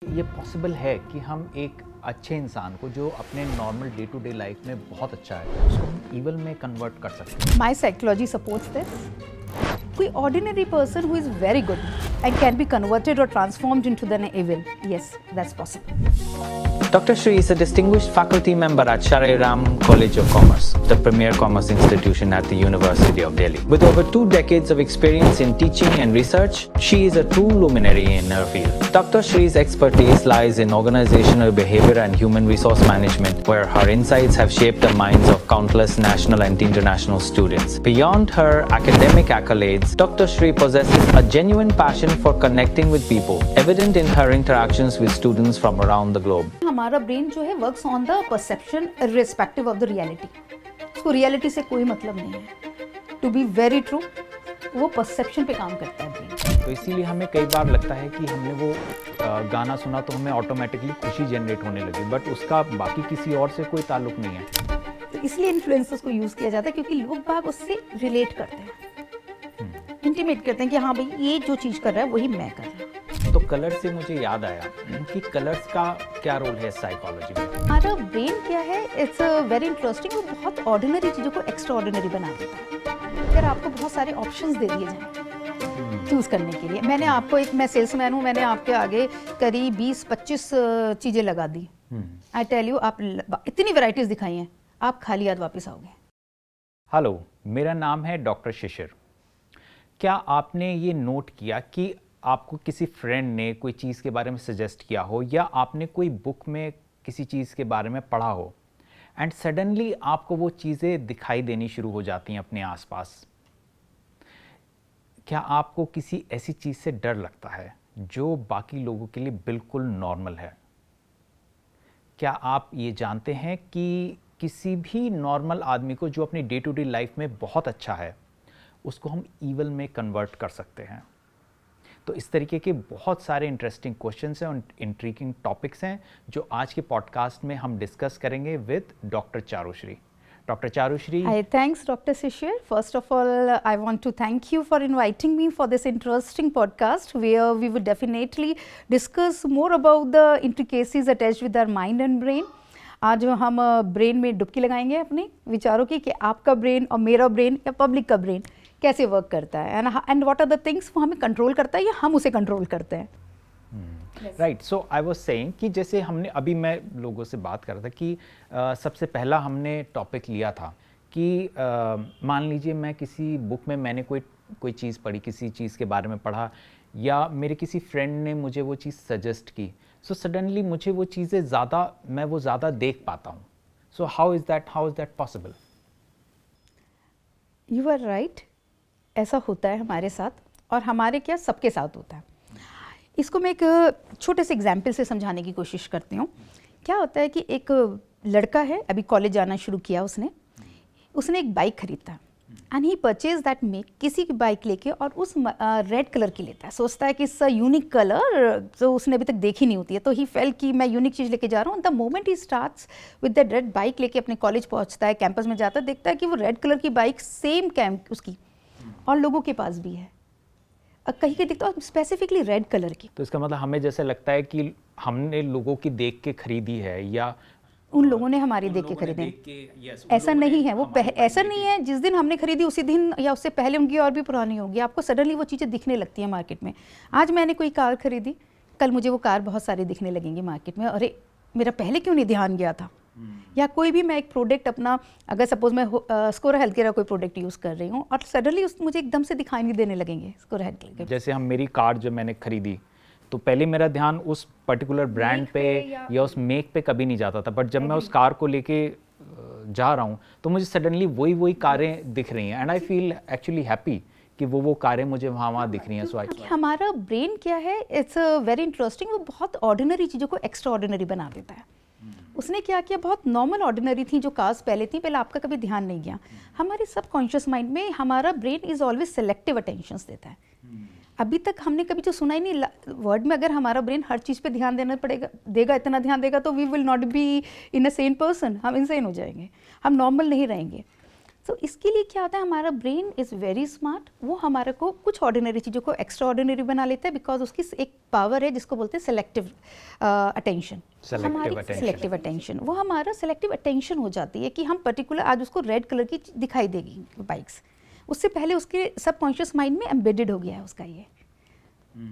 ये पॉसिबल है कि हम एक अच्छे इंसान को जो अपने normal day to day life में बहुत अच्छा है उसको हम ईवल में कन्वर्ट कर सकते हैं। My psychology supports this. कोई ordinary person who is very good and can be converted or transformed into an evil. Yes, that's possible. Dr. Shri is a distinguished faculty member at Sharai Ram College of Commerce, the premier commerce institution at the University of Delhi. With over 2 decades of experience in teaching and research, she is a true luminary in her field. Dr. Shri's expertise lies in organizational behavior and human resource management, where her insights have shaped the minds of countless national and international students. Beyond her academic accolades, Dr. Shri possesses a genuine passion for connecting with people, evident in her interactions with students from around the globe. हमारा brain जो है works on the perception irrespective of the reality. उसको reality से कोई मतलब नहीं है. To be very true, वो परसेप्शन पे काम करता है ब्रेन. तो इसीलिए हमें कई बार लगता है कि हमने वो गाना सुना तो हमें ऑटोमेटिकली खुशी जनरेट होने लगी, बट उसका बाकी किसी और से कोई ताल्लुक नहीं है. तो इसलिए इन्फ्लुएंसर्स को यूज़ किया जाता है क्योंकि लोग बाग उससे रिलेट करते हैं, इंटीमेट करते हैं कि हाँ भाई ये जो चीज़ कर रहा है वही मैं कर रहा हूँ. तो कलर से मुझे याद आया कि कलर्स का क्या रोल है साइकोलॉजी में. हमारा ब्रेन क्या है, इट्स वेरी इंटरेस्टिंग. वो बहुत ऑर्डिनरी चीज़ों को एक्स्ट्रा ऑर्डिनरी बना देता है. अगर आपको बहुत सारे ऑप्शंस दे दिए जाएं चूज़ करने के लिए, मैंने आपको मैं सेल्समैन हूँ, मैंने आपके आगे करीब 20-25 चीज़ें लगा दी. आई टेल यू, आप इतनी वैरायटीज़ दिखाई हैं, आप खाली हाथ वापस आओगे. हेलो, मेरा नाम है डॉक्टर शिशिर. क्या आपने ये नोट किया कि आपको किसी फ्रेंड ने कोई चीज़ के बारे में सजेस्ट किया हो या आपने कोई बुक में किसी चीज़ के बारे में पढ़ा हो एंड सडनली आपको वो चीज़ें दिखाई देनी शुरू हो जाती हैं अपने आसपास. क्या आपको किसी ऐसी चीज़ से डर लगता है जो बाकी लोगों के लिए बिल्कुल नॉर्मल है? क्या आप ये जानते हैं कि किसी भी नॉर्मल आदमी को जो अपनी डे टू डे लाइफ में बहुत अच्छा है उसको हम ईवल में कन्वर्ट कर सकते हैं? तो इस तरीके के बहुत सारे इंटरेस्टिंग क्वेश्चंस हैं और इंट्रिगिंग टॉपिक्स हैं जो आज के पॉडकास्ट में हम डिस्कस करेंगे with doctor Charushree. Doctor Charushree. Hi, thanks, Dr. Shishir. First of all, I want to thank you for inviting me for this interesting podcast where we will definitely discuss more about the intricacies attached with our mind and brain. आज हम brain में डुबकी लगाएंगे अपने विचारों की कि आपका ब्रेन और मेरा ब्रेन या पब्लिक का ब्रेन कैसे वर्क करता है and what are the things वो हमें कंट्रोल करता है या हम उसे कंट्रोल करते हैं. Right. So I was saying कि जैसे हमने अभी मैं लोगों से बात कर रहा था कि सबसे पहला हमने टॉपिक लिया था कि मान लीजिए मैं किसी बुक में मैंने कोई चीज़ पढ़ी, किसी चीज़ के बारे में पढ़ा या मेरे किसी फ्रेंड ने मुझे वो चीज़ सजेस्ट की, सो सडनली मुझे वो चीज़ें मैं वो ज़्यादा देख पाता हूँ. So how is that possible? You are right. ऐसा होता है हमारे साथ और हमारे क्या सबके साथ होता है. इसको मैं एक छोटे से एग्जाम्पल से समझाने की कोशिश करती हूँ. क्या होता है कि एक लड़का है, अभी कॉलेज जाना शुरू किया उसने एक बाइक खरीदा and he purchase that make, किसी की बाइक लेके और उस रेड कलर की लेता है. सोचता है कि इट्स अ यूनिक कलर जो उसने अभी तक देखी नहीं होती है. तो ही फेल कि मैं यूनिक चीज़ लेके जा रहा हूँ. The moment he starts with that red bike लेके अपने कॉलेज पहुँचता है, कैंपस में जाता है, देखता है कि वो रेड कलर की बाइक सेम कैंप उसकी और लोगों के पास भी है, कहीं कहीं दिखता है स्पेसिफिकली रेड कलर की. तो इसका मतलब हमें जैसे लगता है कि हमने लोगों की देख के खरीदी है या उन लोगों ने हमारी देख के खरीदे. ऐसा नहीं है, वो ऐसा नहीं है जिस दिन हमने खरीदी उसी दिन या उससे पहले उनकी और भी पुरानी होगी. आपको सडनली वो चीज़ें दिखने लगती हैं मार्केट में. आज मैंने कोई कार खरीदी, कल मुझे वो कार बहुत सारी दिखने लगेंगी मार्केट में. अरे मेरा पहले क्यों नहीं ध्यान गया था. या कोई भी मैं एक प्रोडक्ट अपना, अगर सपोज मैं स्कोर हेल्थ केयर का कोई प्रोडक्ट यूज़ कर रही हूँ और सडनली मुझे एकदम से दिखाई नहीं देने लगेंगे स्कोर हेल्थ केयर. जैसे मेरी कार जब मैंने खरीदी तो पहले मेरा ध्यान उस पर्टिकुलर ब्रांड पे या उस मेक पे कभी नहीं जाता था, बट जब मैं उस कार को लेके जा रहा हूँ तो मुझे सडनली वही कारें दिख रही हैं and I feel actually happy कि वो कारें मुझे वहाँ दिख रही हैं. सो हमारा ब्रेन क्या है, इट्स वेरी इंटरेस्टिंग. वो बहुत ऑर्डिनरी चीज़ों को एक्स्ट्रा ऑर्डिनरी बना देता है. उसने क्या किया, बहुत नॉर्मल ऑर्डिनरी थी जो कार्स पहले थी, पहले आपका कभी ध्यान नहीं गया. हमारे सबकॉन्शियस माइंड में हमारा brain is always selective attentions देता है. अभी तक हमने कभी जो सुना ही नहीं वर्ड में, अगर हमारा ब्रेन हर चीज़ पे ध्यान देगा इतना ध्यान देगा तो we will not be in a sane person. हम इनसेन हो जाएंगे, हम नॉर्मल नहीं रहेंगे. तो इसके लिए क्या होता है, हमारा ब्रेन इज़ वेरी स्मार्ट, वो हमारे को कुछ ऑर्डिनरी चीज़ों को एक्स्ट्रा ऑर्डिनरी बना लेता है, बिकॉज उसकी एक पावर है जिसको बोलते हैं सेलेक्टिव अटेंशन। सेलेक्टिव अटेंशन, वो हमारा सेलेक्टिव अटेंशन हो जाती है कि हम पर्टिकुलर आज उसको रेड कलर की दिखाई देगी बाइक्स, उससे पहले उसके सबकॉन्शियस माइंड में एम्बेडेड हो गया है उसका ये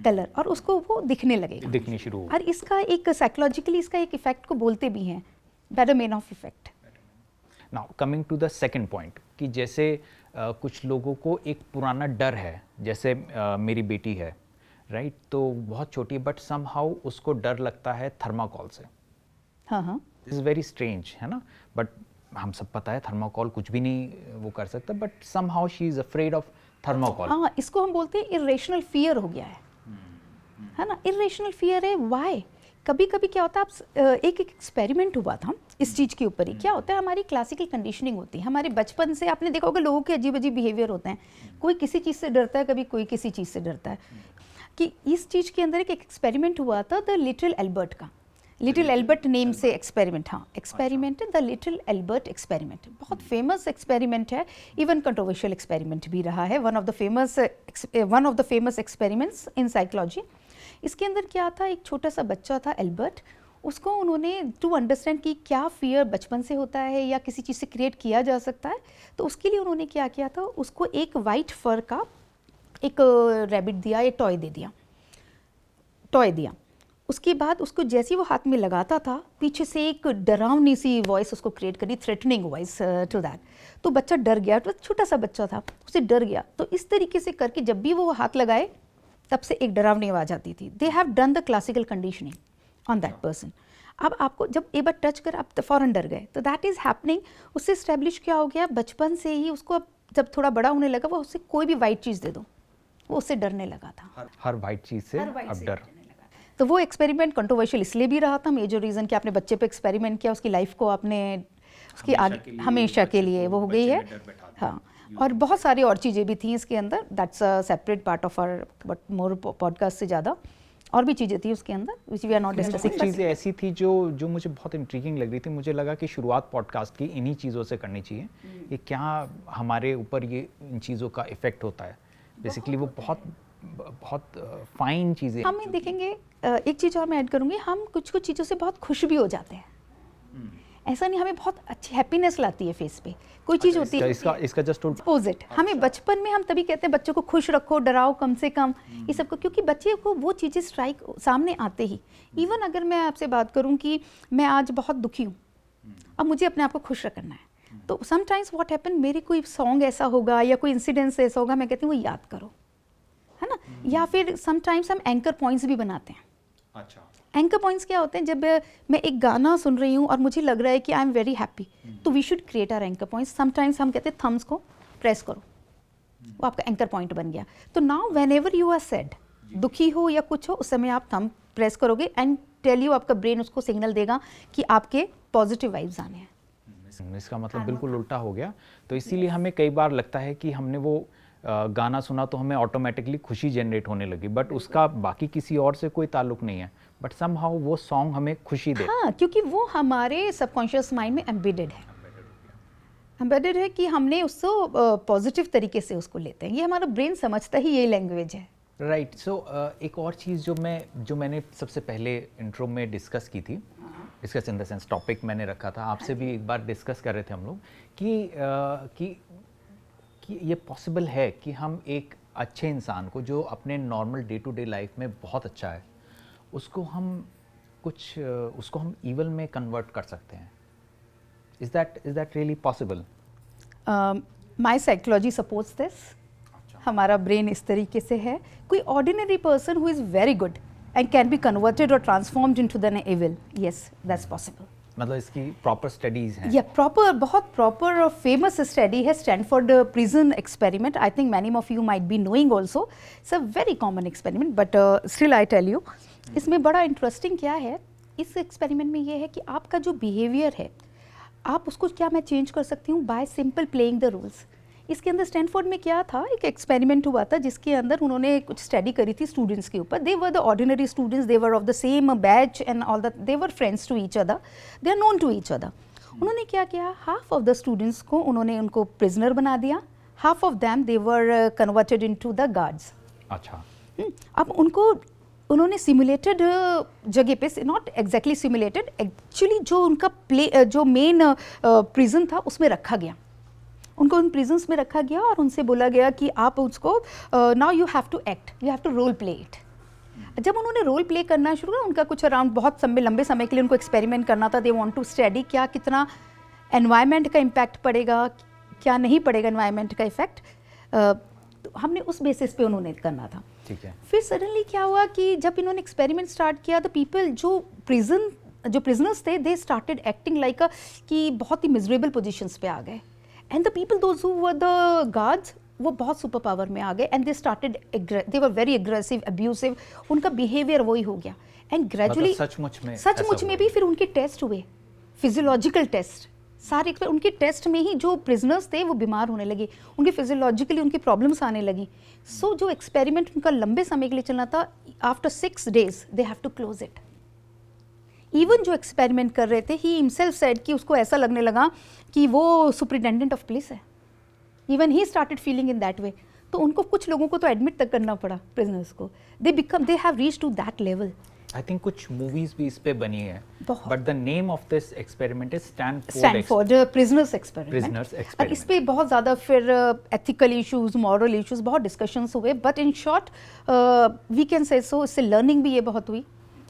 कलर, और उसको वो दिखने लगेगा, दिखनी शुरू हो। और इसका एक साइकोलॉजिकली इसका एक इफेक्ट को बोलते भी हैं betterman of effect. Now coming to the second point, कि जैसे कुछ लोगों को एक पुराना डर है, जैसे मेरी बेटी है, राइट, तो बहुत छोटी है, बट समहाउ उसको डर लगता है थर्माकोल से। हाँ हाँ, दिस इज़ वेरी स्ट्रेंज, है ना, बट हम सब पता है थर्माकोल कुछ भी नहीं वो कर सकता, but somehow she is afraid of thermocol. हाँ, इसको हम बोलते हैं इरेशनल फियर हो गया है ना, इरेशनल फियर है। वाई? कभी कभी क्या होता है, आप एक एक्सपेरिमेंट हुआ था इस चीज़ के ऊपर ही। क्या होता है, हमारी क्लासिकल कंडीशनिंग होती है, हमारे बचपन से आपने देखा होगा लोगों के अजीब अजीब बिहेवियर होते हैं, कोई किसी चीज़ से डरता है, कभी कोई किसी चीज़ से डरता है। कि इस चीज़ के अंदर एक एक्सपेरिमेंट हुआ था द लिटिल एल्बर्ट का, लिटिल एल्बर्ट नेम से एक्सपेरिमेंट, हाँ एक्सपेरिमेंट है द लिटिल एल्बर्ट एक्सपेरिमेंट, बहुत फेमस एक्सपेरिमेंट है, इवन कंट्रोवर्शियल एक्सपेरिमेंट भी रहा है, one of the famous experiments in psychology. इसके अंदर क्या था, एक छोटा सा बच्चा था एल्बर्ट, उसको उन्होंने टू अंडरस्टैंड कि क्या फियर बचपन से होता है या किसी चीज़ से क्रिएट किया जा सकता है, तो उसके लिए उन्होंने क्या किया था, उसको एक वाइट फर का एक रैबिट दिया, एक टॉय दिया। उसके बाद उसको जैसे ही वो हाथ में लगाता था, पीछे से एक डरावनी सी वॉइस उसको क्रिएट करी, थ्रेटनिंग वॉइस टू दैट। तो बच्चा डर गया, तो छोटा सा बच्चा था, उसे डर गया। तो इस तरीके से करके जब भी वो हाथ लगाए तब से एक डरावनी आवाज़ आती थी। They have done the classical conditioning on that person. अब आपको जब एक बार टच कर आप फ़ौरन डर गए, तो दैट इज़ हैपनिंग। उससे इस्टेब्लिश क्या हो गया, बचपन से ही उसको, अब जब थोड़ा बड़ा होने लगा, वो उससे कोई भी वाइट चीज़ दे दो वो उससे डरने लगा था, हर वाइट चीज़ से अब डर। तो वो एक्सपेरिमेंट कंट्रोवर्शियल इसलिए भी रहा था, मेजर रीज़न कि आपने बच्चे पे एक्सपेरिमेंट किया, उसकी लाइफ को आपने उसकी आगे हमेशा के लिए वो हो गई है। हाँ, और बहुत सारी और चीज़ें भी थी इसके अंदर, that's a separate part of our but more podcast से ज़्यादा और भी चीज़ें थी उसके अंदर which we are not discussing. कुछ चीज़ें ऐसी थी जो मुझे बहुत इंट्रीगिंग लग रही थी। मुझे लगा कि शुरुआत पॉडकास्ट की इन्हीं चीज़ों से करनी चाहिए, ये क्या हमारे ऊपर ये इन चीज़ों का इफ़ेक्ट होता है। बेसिकली वो बहुत फाइन चीज़ें हम देखेंगे। एक चीज़ और मैं ऐड करूँगी, हम कुछ चीज़ों से बहुत खुश भी हो जाते हैं, ऐसा नहीं, हमें बहुत अच्छी हैप्पीनेस लाती है फेस पे कोई चीज़ होती है। इसका जस्ट अपोजिट, हमें बचपन में हम तभी कहते हैं बच्चों को खुश रखो, डराओ कम से कम, ये सब को, क्योंकि बच्चे को वो चीज़ें स्ट्राइक सामने आते ही। इवन अगर मैं आपसे बात करूं कि मैं आज बहुत दुखी हूँ, अब मुझे अपने आप को खुश रखना है, तो समटाइम्स व्हाट हैपन, मेरे कोई सॉन्ग ऐसा होगा या कोई इंसिडेंस ऐसा होगा, मैं कहती हूँ वो याद करो, है ना। या फिर समटाइम्स हम एंकर पॉइंट्स भी बनाते हैं। अच्छा, एंकर पॉइंट्स क्या होते हैं, जब मैं एक गाना सुन रही हूँ और मुझे लग रहा है कि आई एम वेरी हैप्पी, तो we should create our anchor points. Sometimes हम कहते हैं थम्स को प्रेस करो, वो आपका एंकर पॉइंट बन गया। तो now whenever you are sad, दुखी हो या कुछ हो, उस समय आप थंब प्रेस करोगे एंड टेल यू, आपका ब्रेन उसको सिग्नल देगा कि आपके पॉजिटिव वाइब्स आने हैं। इसका मतलब बिल्कुल उल्टा हो गया। तो इसीलिए हमें कई बार लगता है कि हमने वो गाना सुना तो हमें ऑटोमेटिकली खुशी जनरेट होने लगी, बट उसका बाकी किसी और से कोई ताल्लुक नहीं है, बट समहाउ वो सॉन्ग हमें खुशी दे। हाँ, क्योंकि वो हमारे सबकॉन्शियस माइंड में एम्बेडेड है कि हमने उसको पॉजिटिव तरीके से उसको लेते हैं। ये हमारा ब्रेन समझता ही ये लैंग्वेज है। राइट। सो एक और चीज़ जो मैंने सबसे पहले इंट्रो में डिस्कस की थी, discuss in the sense topic मैंने रखा था, आपसे भी एक बार डिस्कस कर रहे थे हम लोग कि ये पॉसिबल है कि हम एक अच्छे इंसान को जो अपने normal day to day life में बहुत अच्छा है, उसको हम ईवल में कन्वर्ट कर सकते हैं। Is that really possible? My psychology supports this. हमारा ब्रेन इस तरीके से है, कोई ordinary person who is very good and can be converted और transformed into the evil, yes that's possible. मतलब इसकी प्रॉपर स्टडीज़ हैं? या बहुत प्रॉपर और फेमस स्टडी है, Stanford prison experiment. I think many of you might be knowing also, it's a very common experiment, but still I tell you, इसमें बड़ा interesting क्या है, इस एक्सपेरिमेंट में ये है कि आपका जो बिहेवियर है, आप उसको क्या मैं चेंज कर सकती हूँ bye simple playing the rules. इसके अंदर स्टैनफोर्ड में क्या था, एक एक्सपेरिमेंट हुआ था जिसके अंदर उन्होंने कुछ स्टडी करी थी स्टूडेंट्स के ऊपर। They were the ordinary students, they were of the same batch and all that, they were friends to each other, they are known to each other. उन्होंने क्या किया, हाफ ऑफ द स्टूडेंट्स को उन्होंने उनको prisoner बना दिया, half of them they were converted into the guards. अच्छा, अब उनको उन्होंने सिमुलेटेड जगह पे, नॉट एग्जैक्टली सिमुलेटेड, एक्चुअली जो उनका जो मेन प्रिजन था उसमें रखा गया, उनको उन प्रिजन्स में रखा गया और उनसे बोला गया कि आप उसको now you have to act, you have to role play it. जब उन्होंने रोल प्ले करना शुरू किया, उनका कुछ अराउंड बहुत लंबे समय के लिए उनको एक्सपेरिमेंट करना था, दे वांट टू स्टडी क्या कितना एनवायरनमेंट का इम्पैक्ट पड़ेगा, क्या नहीं पड़ेगा एनवायरनमेंट का इफेक्ट, हमने उस बेसिस पे उन्होंने करना था। ठीक है। फिर सडनली क्या हुआ कि जब इन्होंने एक्सपेरिमेंट स्टार्ट किया, द पीपल जो प्रिजनर्स थे, दे स्टार्टेड एक्टिंग लाइक कि बहुत ही मिजरेबल पोजीशंस पे आ गए, and the people those who were the guards वो बहुत सुपर पावर में आ गए, and they started, they were very aggressive, abusive, उनका बिहेवियर वही हो गया। एंड ग्रेजुअली सचमुच में भी फिर उनके टेस्ट हुए, फिजियोलॉजिकल टेस्ट सारे, उनके टेस्ट में ही जो प्रिजनर्स थे वो बीमार होने लगे, उनके फिजियोलॉजिकली उनकी प्रॉब्लम्स आने लगी। सो जो एक्सपेरिमेंट उनका लंबे समय के लिए चलना था, after 6 days they have to close it. Even जो एक्सपेरिमेंट कर रहे थे, ही हिमसेल्फ सेड कि उसको ऐसा लगने लगा कि वो सुपरिटेंडेंट ऑफ पुलिस है, even he started feeling in that way. तो उनको कुछ लोगों को तो एडमिट तक करना पड़ा, प्रिजनर्स को, they have reached to that level. I think कुछ मूवीज भी इस पे बनी है, but the name of this experiment is Stanford prisoners experiment. और इस पे बहुत ज़्यादा फिर एथिकल इश्यूज, मॉरल इश्यूज, बहुत डिस्कशंस हुए, but in short we can say so इससे लर्निंग भी ये बहुत हुई।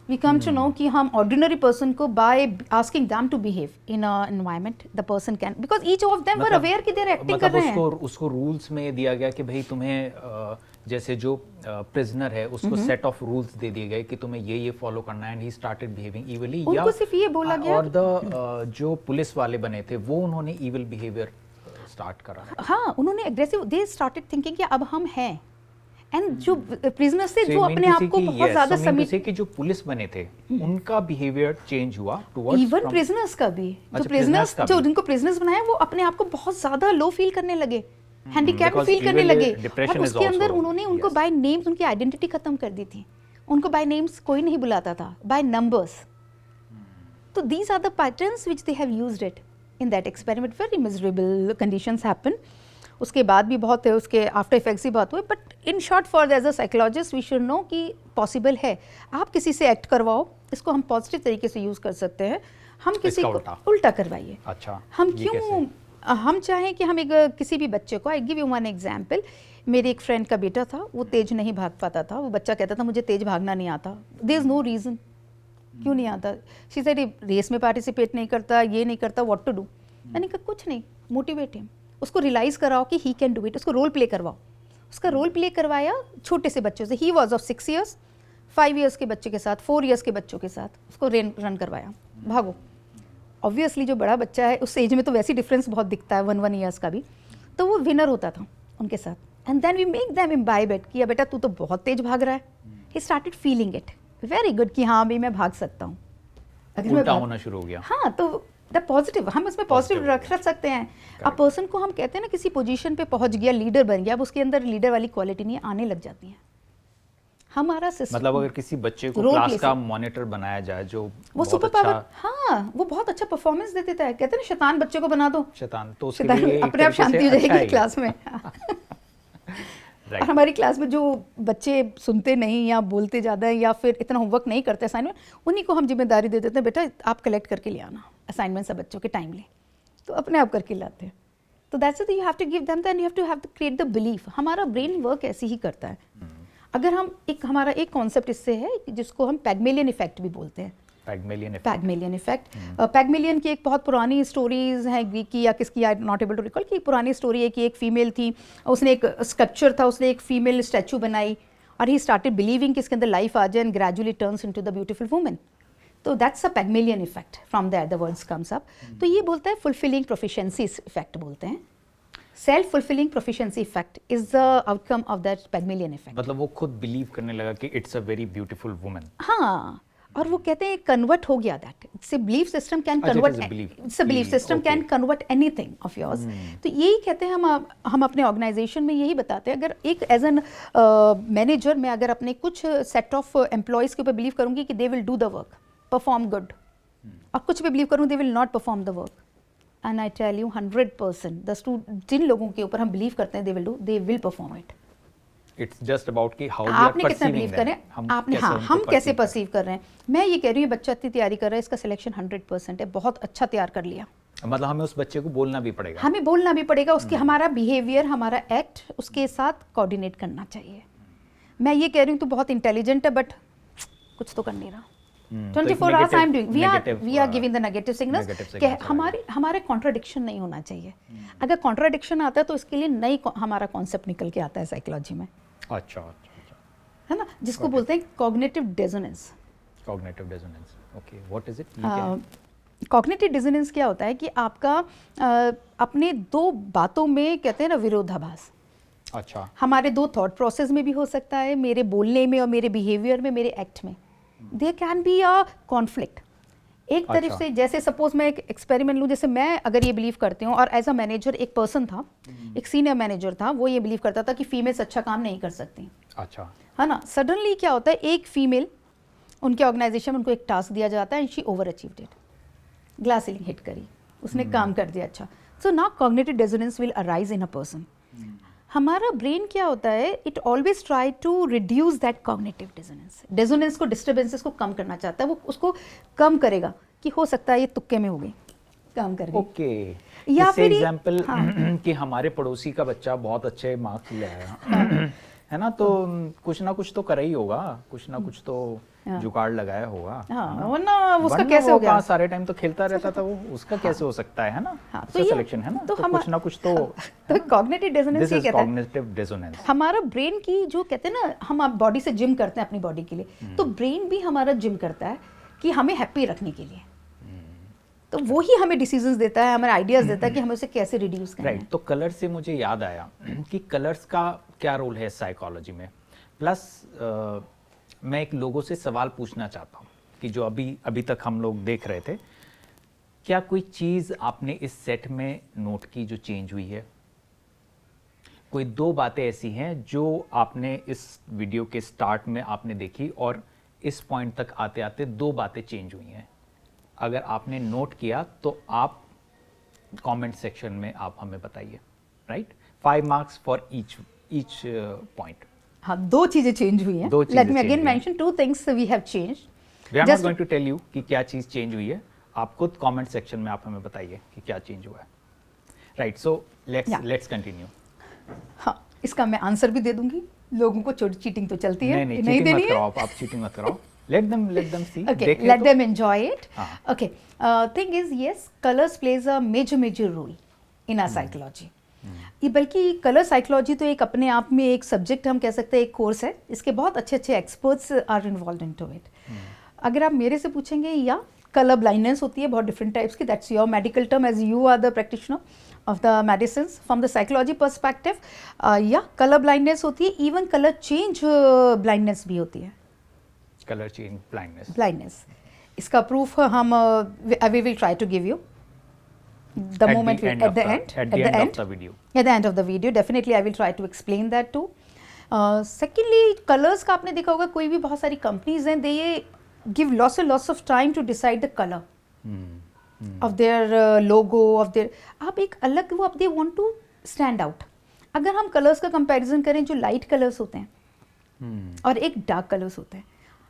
वी कम टू नो कि हम ऑर्डिनरी पर्सन को by asking them to behave in a environment, the person can, because each of them were aware कि they are acting कर रहे हैं। उसको रूल्स में दिया गया कि भाई तुम्हें जैसे जो प्रिजनर है उसको सेट ऑफ रूल्स दे दिए गए कि तुम्हें ये फॉलो करना है, एंड ही स्टार्टेड बिहेविंग इविली, या उनको सिर्फ ये बोला गया। और द जो पुलिस वाले बने थे वो उन्होंने इविल बिहेवियर स्टार्ट करा। हाँ, उन्होंने एग्रेसिव, दे स्टार्टेड थिंकिंग कि अब हम हैं, एंड जो प्रिजनर्स थे जो अपने आप को बहुत ज्यादा समिट, कि जो पुलिस बने थे उनका बिहेवियर चेंज हुआ टुवर्ड्स इवन प्रिजनर्स का भी, जो प्रिजनर्स जो जिनको प्रिजनर्स बनाया वो अपने आप को बहुत ज्यादा लो फील करने लगे, हैंडीकैप फील करने लगे, और उसके अंदर उन्होंने उनको बाय नेम्स, उनकी आइडेंटिटी खत्म कर दी थी, उनको बाय नेम्स कोई नहीं बुलाता था, बाय नंबर्स। तो these are the patterns which they have used it in that experiment. Very miserable conditions happen. उसके बाद भी बहुत है, उसके आफ्टर इफेक्ट्स भी बहुत हुए, but in short for as a psychologist we should know कि पॉसिबल है, आप किसी से एक्ट करवाओ, इसको हम पॉजिटिव तरीके से यूज कर सकते हैं, हम किसी को उल्टा करवाइए। अच्छा, हम क्यों, हम चाहें कि हम एक किसी भी बच्चे को, I give you one example, मेरी एक फ्रेंड का बेटा था, वो तेज नहीं भाग पाता था, वो बच्चा कहता था मुझे तेज भागना नहीं आता, देयर इज नो रीजन, क्यों नहीं आता, शी सेड रेस में पार्टिसिपेट नहीं करता, ये नहीं करता, व्हाट टू डू। मैंने कहा कुछ नहीं, मोटिवेट हिम, उसको रियलाइज कराओ कि ही कैन डू इट, उसको रोल प्ले करवाओ। उसका रोल प्ले करवाया छोटे से बच्चों से, he was of 6 years, 5 years के बच्चे के साथ, 4 years के बच्चों के साथ उसको रन करवाया, भागो। ऑब्वियसली जो बड़ा बच्चा है उस एज में तो वैसे डिफरेंस बहुत दिखता है, 1 years का भी, तो वो विनर होता था उनके साथ, and then we make them imbibe it कि बेटा तू तो बहुत तेज भाग रहा है, he started feeling it very good कि हाँ भी मैं भाग सकता हूँ, उल्टा होना शुरू हो गया। हाँ, तो द पॉजिटिव, हम इसमें पॉजिटिव रख सकते हैं। अब पर्सन को हम कहते हैं ना किसी पोजीशन पे पहुंच गया, लीडर बन गया, अब उसके अंदर लीडर वाली क्वालिटी नहीं आने लग जाती है। हमारा सिस्टम, मतलब अगर किसी बच्चे को क्लास का मॉनिटर बनाया जाए जो वो सुपर पावर, हाँ वो बहुत अच्छा परफॉर्मेंस दे देता है, कहते हैं ना शैतान बच्चे को बना दो, शैतान, तो उसके लिए अपने आप शांति हो जाएगी क्लास में। और हमारी क्लास में जो बच्चे सुनते नहीं या बोलते ज़्यादा है या फिर इतना होमवर्क नहीं करते असाइनमेंट, उन्हीं को हम जिम्मेदारी दे देते हैं, बेटा आप कलेक्ट करके ले आना असाइनमेंट सब बच्चों के टाइमली, तो अपने आप करके लाते हैं। तो that's it, you have to give them that, you have to create the belief. हमारा ब्रेन वर्क ऐसे ही करता है। अगर हम हमारा एक कॉन्सेप्ट इससे है जिसको हम पैगमेलियन इफेक्ट भी बोलते हैं। पैगमेलियन इफेक्ट, पैगमेलियन की एक बहुत पुरानी स्टोरीज हैं ग्रीक की या किसकी, आई नॉट एबल टू रिकॉल, कि एक पुरानी स्टोरी है कि एक फीमेल थी, उसने एक स्कल्पचर था, उसने एक फीमेल स्टैचू बनाई और ही स्टार्टेड बिलीविंग कि इसके अंदर लाइफ आ जाए and gradually turns into the beautiful woman. तो that's a Pygmalion effect, from there the words comes up. तो ये बोलता है फुलफिलिंग प्रोफिशिएंसी इफेक्ट बोलते हैं। Self fulfilling proficiency effect is the outcome of that Pygmalion effect. मतलब वो खुद बिलीव करने लगा कि it's a very beautiful woman. हाँ, और वो कहते हैं कन्वर्ट हो गया that, it's a belief system can convert, it's a belief system can convert anything of yours. तो यही कहते हैं हम अपने ऑर्गेनाइजेशन में यही बताते हैं, अगर एक एज एन मैनेजर मैं अगर अपने कुछ सेट ऑफ एम्प्लॉयज़ के ऊपर बिलीव करूंगी कि they will do the work, perform good, और कुछ पे बिलीव करूँ they will not perform the work, and I tell you 100% जिन लोगों के ऊपर हम बिलीव करते हैं they will perform it. It's just about कि हाउ वी आर आपने कितना बिलीव करें, आपने, हाँ, हम कैसे परसीव कर रहे हैं। मैं ये कह रही हूँ बच्चा इतनी तैयारी कर रहा है, इसका सिलेक्शन 100% है, बहुत अच्छा तैयार कर लिया। मतलब हमें उस बच्चे को बोलना भी पड़ेगा, हमें बोलना भी पड़ेगा, उसके हमारा बिहेवियर, हमारा एक्ट उसके साथ कोऑर्डिनेट करना चाहिए। मैं ये कह रही हूँ तो बहुत इंटेलिजेंट है बट कुछ तो कर नहीं रहा। 24 hours I am doing, we are giving the negative signals कि हमारे कॉन्ट्राडिक्शन नहीं होना चाहिए। अगर कॉन्ट्राडिक्शन आता है तो इसके लिए नई हमारा कॉन्सेप्ट निकल के आता है साइकोलॉजी में। अच्छा, है ना, जिसको बोलते हैं cognitive dissonance. Cognitive dissonance, okay, what is it? Cognitive dissonance क्या होता है कि आपका अपने दो बातों में, कहते हैं ना, विरोधाभास। अच्छा, हमारे दो थॉट प्रोसेस में भी हो सकता है, मेरे बोलने में और मेरे बिहेवियर में, मेरे एक्ट में there can be a conflict. एक तरफ अच्छा। से, जैसे सपोज मैं एक एक्सपेरिमेंट लूँ, जैसे मैं अगर ये बिलीव करती हूँ और एज अ मैनेजर एक पर्सन था, एक सीनियर मैनेजर था, वो ये बिलीव करता था कि फीमेल्स अच्छा काम नहीं कर सकती, अच्छा, है ना। सडनली क्या होता है, एक फीमेल, उनके ऑर्गेनाइजेशन में उनको एक टास्क दिया जाता है and she over achieved it, glass ceiling hit करी, उसने काम कर दिया अच्छा। So now cognitive dissonance will arise in a person. हमारा ब्रेन क्या होता है, it always try to reduce that cognitive dissonance को, डिस्टर्बेंसेस को कम करना चाहता है। वो उसको कम करेगा कि हो सकता है ये तुक्के में हो गई, काम कर गई। ओके, या फिर एग्जांपल कि हमारे पड़ोसी का बच्चा बहुत अच्छे मार्क्स ले आया है ना, तो कुछ ना कुछ तो करा ही होगा, कुछ ना कुछ तो जुगाड़ लगाया होगा। हाँ, वरना उसका कैसे हो गया? सारे टाइम तो खेलता रहता था वो, उसका कैसे हो सकता है ना? हाँ, तो सिलेक्शन है ना, तो कुछ ना कुछ तो कॉग्निटिव डिसोनेंस ये कहता है, कॉग्निटिव डिसोनेंस। हमारा ब्रेन की, जो कहते हैं ना, हम बॉडी से जिम करते हैं अपनी बॉडी के लिए, तो ब्रेन भी हमारा जिम करता है कि हमें हैप्पी रखने के लिए। तो वो ही हमें डिसीजंस देता है, हमें आइडियाज देता है कि हमें उसे कैसे रिड्यूस करना है। राइट, तो कलर से मुझे याद आया कि कलर्स का क्या रोल है साइकोलॉजी में। प्लस मैं एक लोगों से सवाल पूछना चाहता हूँ कि जो अभी तक हम लोग देख रहे थे, क्या कोई चीज़ आपने इस सेट में नोट की जो चेंज हुई है? कोई दो बातें ऐसी हैं जो आपने इस वीडियो के स्टार्ट में आपने देखी और इस पॉइंट तक आते आते दो बातें चेंज हुई हैं। अगर आपने नोट किया तो आप कमेंट सेक्शन में आप हमें बताइए। Right, 5 marks for each point. हाँ, दो चीजें चेंज हुई हैं। Let me again mention 2 things we have changed. We are not going to tell you कि क्या चीज चेंज हुई है, आप खुद कमेंट सेक्शन में आप हमें बताइए कि क्या चेंज हुआ है। Right, so let's continue. हाँ, इसका मैं आंसर भी दे दूंगी। लोगों को चीटिंग तो चलती है, नहीं देनी मत है। कराओ आप चीटिंग मत कराओ। let them see, okay, let them enjoy it. Okay, thing is, yes, colors plays a major role in our psychology. ये बल्कि कलर साइकोलॉजी तो एक अपने आप में एक सब्जेक्ट हम कह सकते हैं, एक कोर्स है। इसके बहुत अच्छे experts are involve into it. अगर आप मेरे से पूछेंगे, या कलर ब्लाइंडनेस होती है बहुत डिफरेंट टाइप्स की, that's your medical term as you are the practitioner of the medicine from the psychology perspective. या कलर ब्लाइंडनेस होती है, इवन कलर चेंज ब्लाइंडनेस भी होती है। कलर चेंज ब्लाइंडनेस, इसका प्रूफ हम we will try to give you the moment we at the end of the video. Definitely I will try to explain that too. Secondly, colors का आपने देखा होगा, कोई भी बहुत सारी companies हैं, they give lots of time to decide the color of their logo, of their, आप एक अलग वो, they want to stand out. अगर हम colors का comparison करें, जो light colors होते हैं और एक dark colors होते हैं,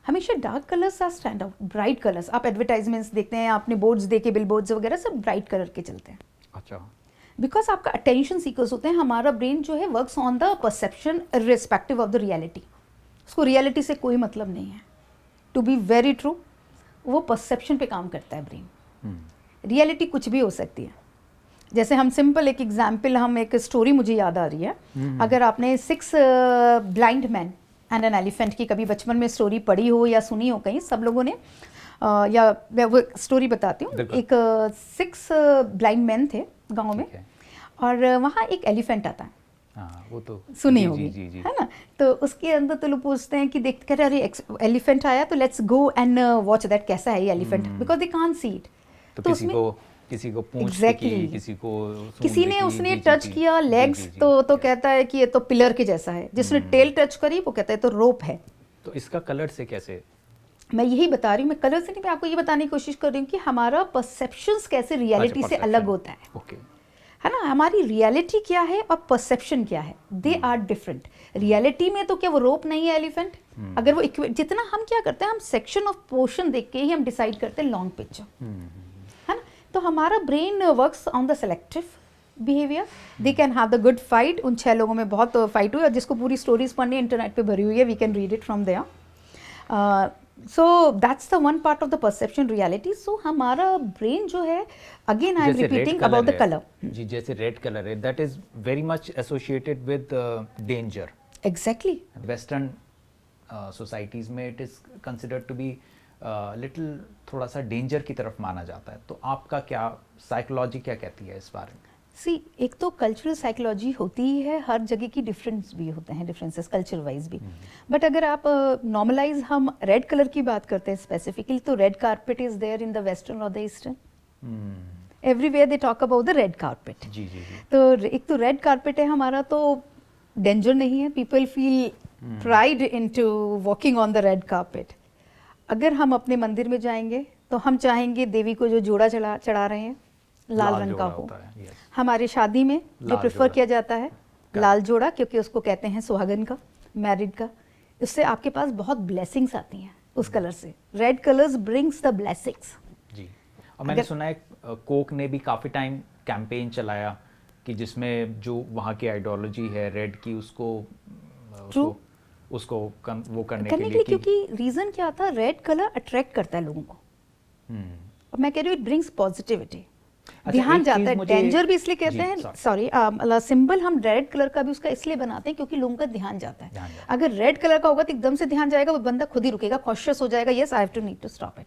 हमेशा dark colours are stand out, bright colours. आप एडवर्टाइजमेंट्स देखते हैं, आपने बोर्ड्स देखे, बिल बोर्ड्स वगैरह सब ब्राइट कलर के चलते हैं। अच्छा, बिकॉज आपका अटेंशन सीकर्स होते हैं। हमारा ब्रेन जो है works on the perception irrespective of the reality. उसको रियलिटी से कोई मतलब नहीं है, टू बी वेरी ट्रू। वो परसेप्शन पे काम करता है ब्रेन। रियलिटी कुछ भी हो सकती है। जैसे हम सिंपल एक एग्जाम्पल, हम एक स्टोरी मुझे याद आ रही है। अगर आपने 6 blind man and an elephant की कभी बचपन में स्टोरी पढ़ी हो या सुनी हो कहीं, सब लोगों ने, या मैं वो स्टोरी बताती हूँ। एक 6 ब्लाइंड मैन थे गांव में, और वहाँ एक एलिफेंट आता है। वो तो सुनी होगी, है ना। तो उसके अंदर तो लोग पूछते हैं कि देख कर, अरे एलिफेंट आया तो let's go and watch that, कैसा है ये elephant, because they can't see it. तो किसी को पूंछ की, किसी ने उसने टच किया लेग्स, तो कहता है कि ये तो पिलर के जैसा है। जिसने टेल टच करी वो कहता है तो रोप है। तो इसका कलर से कैसे मैं यही बता रही हूँ, मैं कलर से नहीं, मैं आपको ये बताने की कोशिश कर रही हूँ कि हमारा परसेप्शंस कैसे रियलिटी से अलग होता है, ओके, है ना। हमारी रियलिटी क्या है और परसेप्शन क्या है, दे आर डिफरेंट। रियलिटी में तो क्या वो रोप नहीं है एलिफेंट, अगर वो जितना हम क्या करते हैं, हम सेक्शन ऑफ पोर्शन देख के ही हम डिसाइड करते हैं लॉन्ग पिक्चर, है ना। तो हमारा brain works on the selective behaviour. They can have the good fight, उन 6 लोगों में बहुत फाइट हुई, और जिसको पूरी स्टोरीज पढ़नी है इंटरनेट पे भरी हुई है, we can read it from there. So that's the one part of the perception reality. So हमारा ब्रेन जो है, again I am repeating about the colour, जी, जैसे रेड कलर है, that is very much associated with danger. Exactly. Western societies में it is considered to be little, थोड़ा सा danger की तरफ माना जाता है। तो आपका क्या साइकोलॉजी क्या कहती है इस बारे में? सी, एक तो कल्चरल साइकोलॉजी होती ही है, हर जगह की डिफरेंस भी होते हैं, डिफरेंसेस कल्चर वाइज भी। बट अगर आप नॉर्मलाइज हम रेड कलर की बात करते हैं स्पेसिफिकली, तो red carpet is there in the western और the eastern, everywhere they talk about the red carpet. जी जी जी। तो एक तो रेड कारपेट है हमारा, तो डेंजर नहीं है, people feel pride into walking on the red carpet. अगर हम अपने मंदिर में जाएंगे तो हम चाहेंगे देवी को जो जोड़ा चढ़ा रहे हैं लाल रंग का हो। हमारे शादी में जो प्रेफर किया जाता है लाल जोड़ा, क्योंकि उसको कहते हैं सुहागन का, मैरिड का। उससे आपके पास बहुत ब्लेसिंग्स आती हैं उस कलर से। Red colours brings the blessings जी। और मैंने सुना है कोक ने भी काफ़ी टाइम कैंपेन चलाया कि जिसमें जो वहाँ की आइडियोलॉजी है रेड की, उसको वो करने के लिए क्योंकि रीज़न क्या था, रेड कलर अट्रैक्ट करता है लोगों को। और मैं कह रही हूँ इट ब्रिंग्स पॉजिटिविटी, ध्यान जाता है। डेंजर भी इसलिए कहते हैं, सॉरी, सिंबल हम रेड कलर का भी उसका इसलिए बनाते हैं क्योंकि लोगों का ध्यान जाता है। अगर रेड कलर का होगा तो एकदम से ध्यान जाएगा, वो बंदा खुद ही रुकेगा, कॉशियस हो जाएगा, yes I have to need to stop it.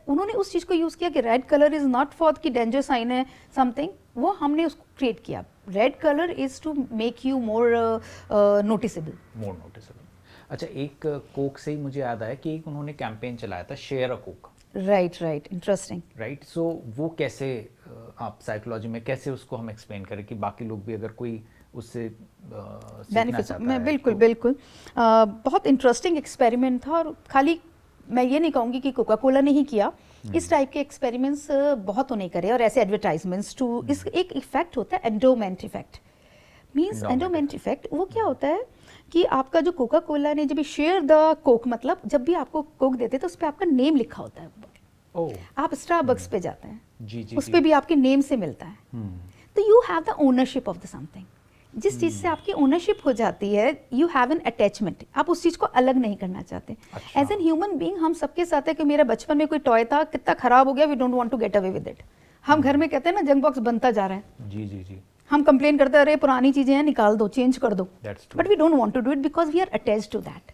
उन्होंने उस चीज को यूज किया कि red colour is not for कि डेंजर साइन है समथिंग, वो हमने उसको क्रिएट किया। Red colour is to make you more noticeable. अच्छा, एक कोक से ही मुझे याद आया कि एक उन्होंने कैंपेन चलाया था, share a Coke. Right, interesting. Right, so वो कैसे, आप साइकोलॉजी में कैसे उसको हम एक्सप्लेन करें कि बाकी लोग भी अगर कोई उससे बेनिफिट, मैं बिल्कुल बहुत इंटरेस्टिंग एक्सपेरिमेंट था। और खाली मैं ये नहीं कहूँगी कि कोका कोला ने ही किया, इस टाइप के एक्सपेरिमेंट्स बहुत होने करे, और ऐसे एडवर्टाइजमेंट्स टू। इस एक इफेक्ट होता है endowment effect. Means endowment effect वो क्या होता है कि आपका जो कोका कोला ने जब भी शेयर द कोक, मतलब जब भी आपको कोक देते हैं तो उस पर आपका नेम लिखा होता है। आप स्टारबक्स पे जाते हैं, उस पर भी आपके नेम से मिलता है। तो you have the ownership of the something. जिस चीज़ से आपकी ओनरशिप हो जाती है, यू हैव एन अटैचमेंट, आप उस चीज़ को अलग नहीं करना चाहते। एज एन ह्यूमन बीइंग हम सबके साथ है कि मेरा बचपन में कोई टॉय था, कितना खराब हो गया, we don't want to get away with it. हम घर में कहते हैं ना, जंक बॉक्स बनता जा रहा है, जी, हम कंप्लेन करते हैं, अरे पुरानी चीजें हैं, निकाल दो, चेंज कर दो। But we don't want to do it because we are attached to that.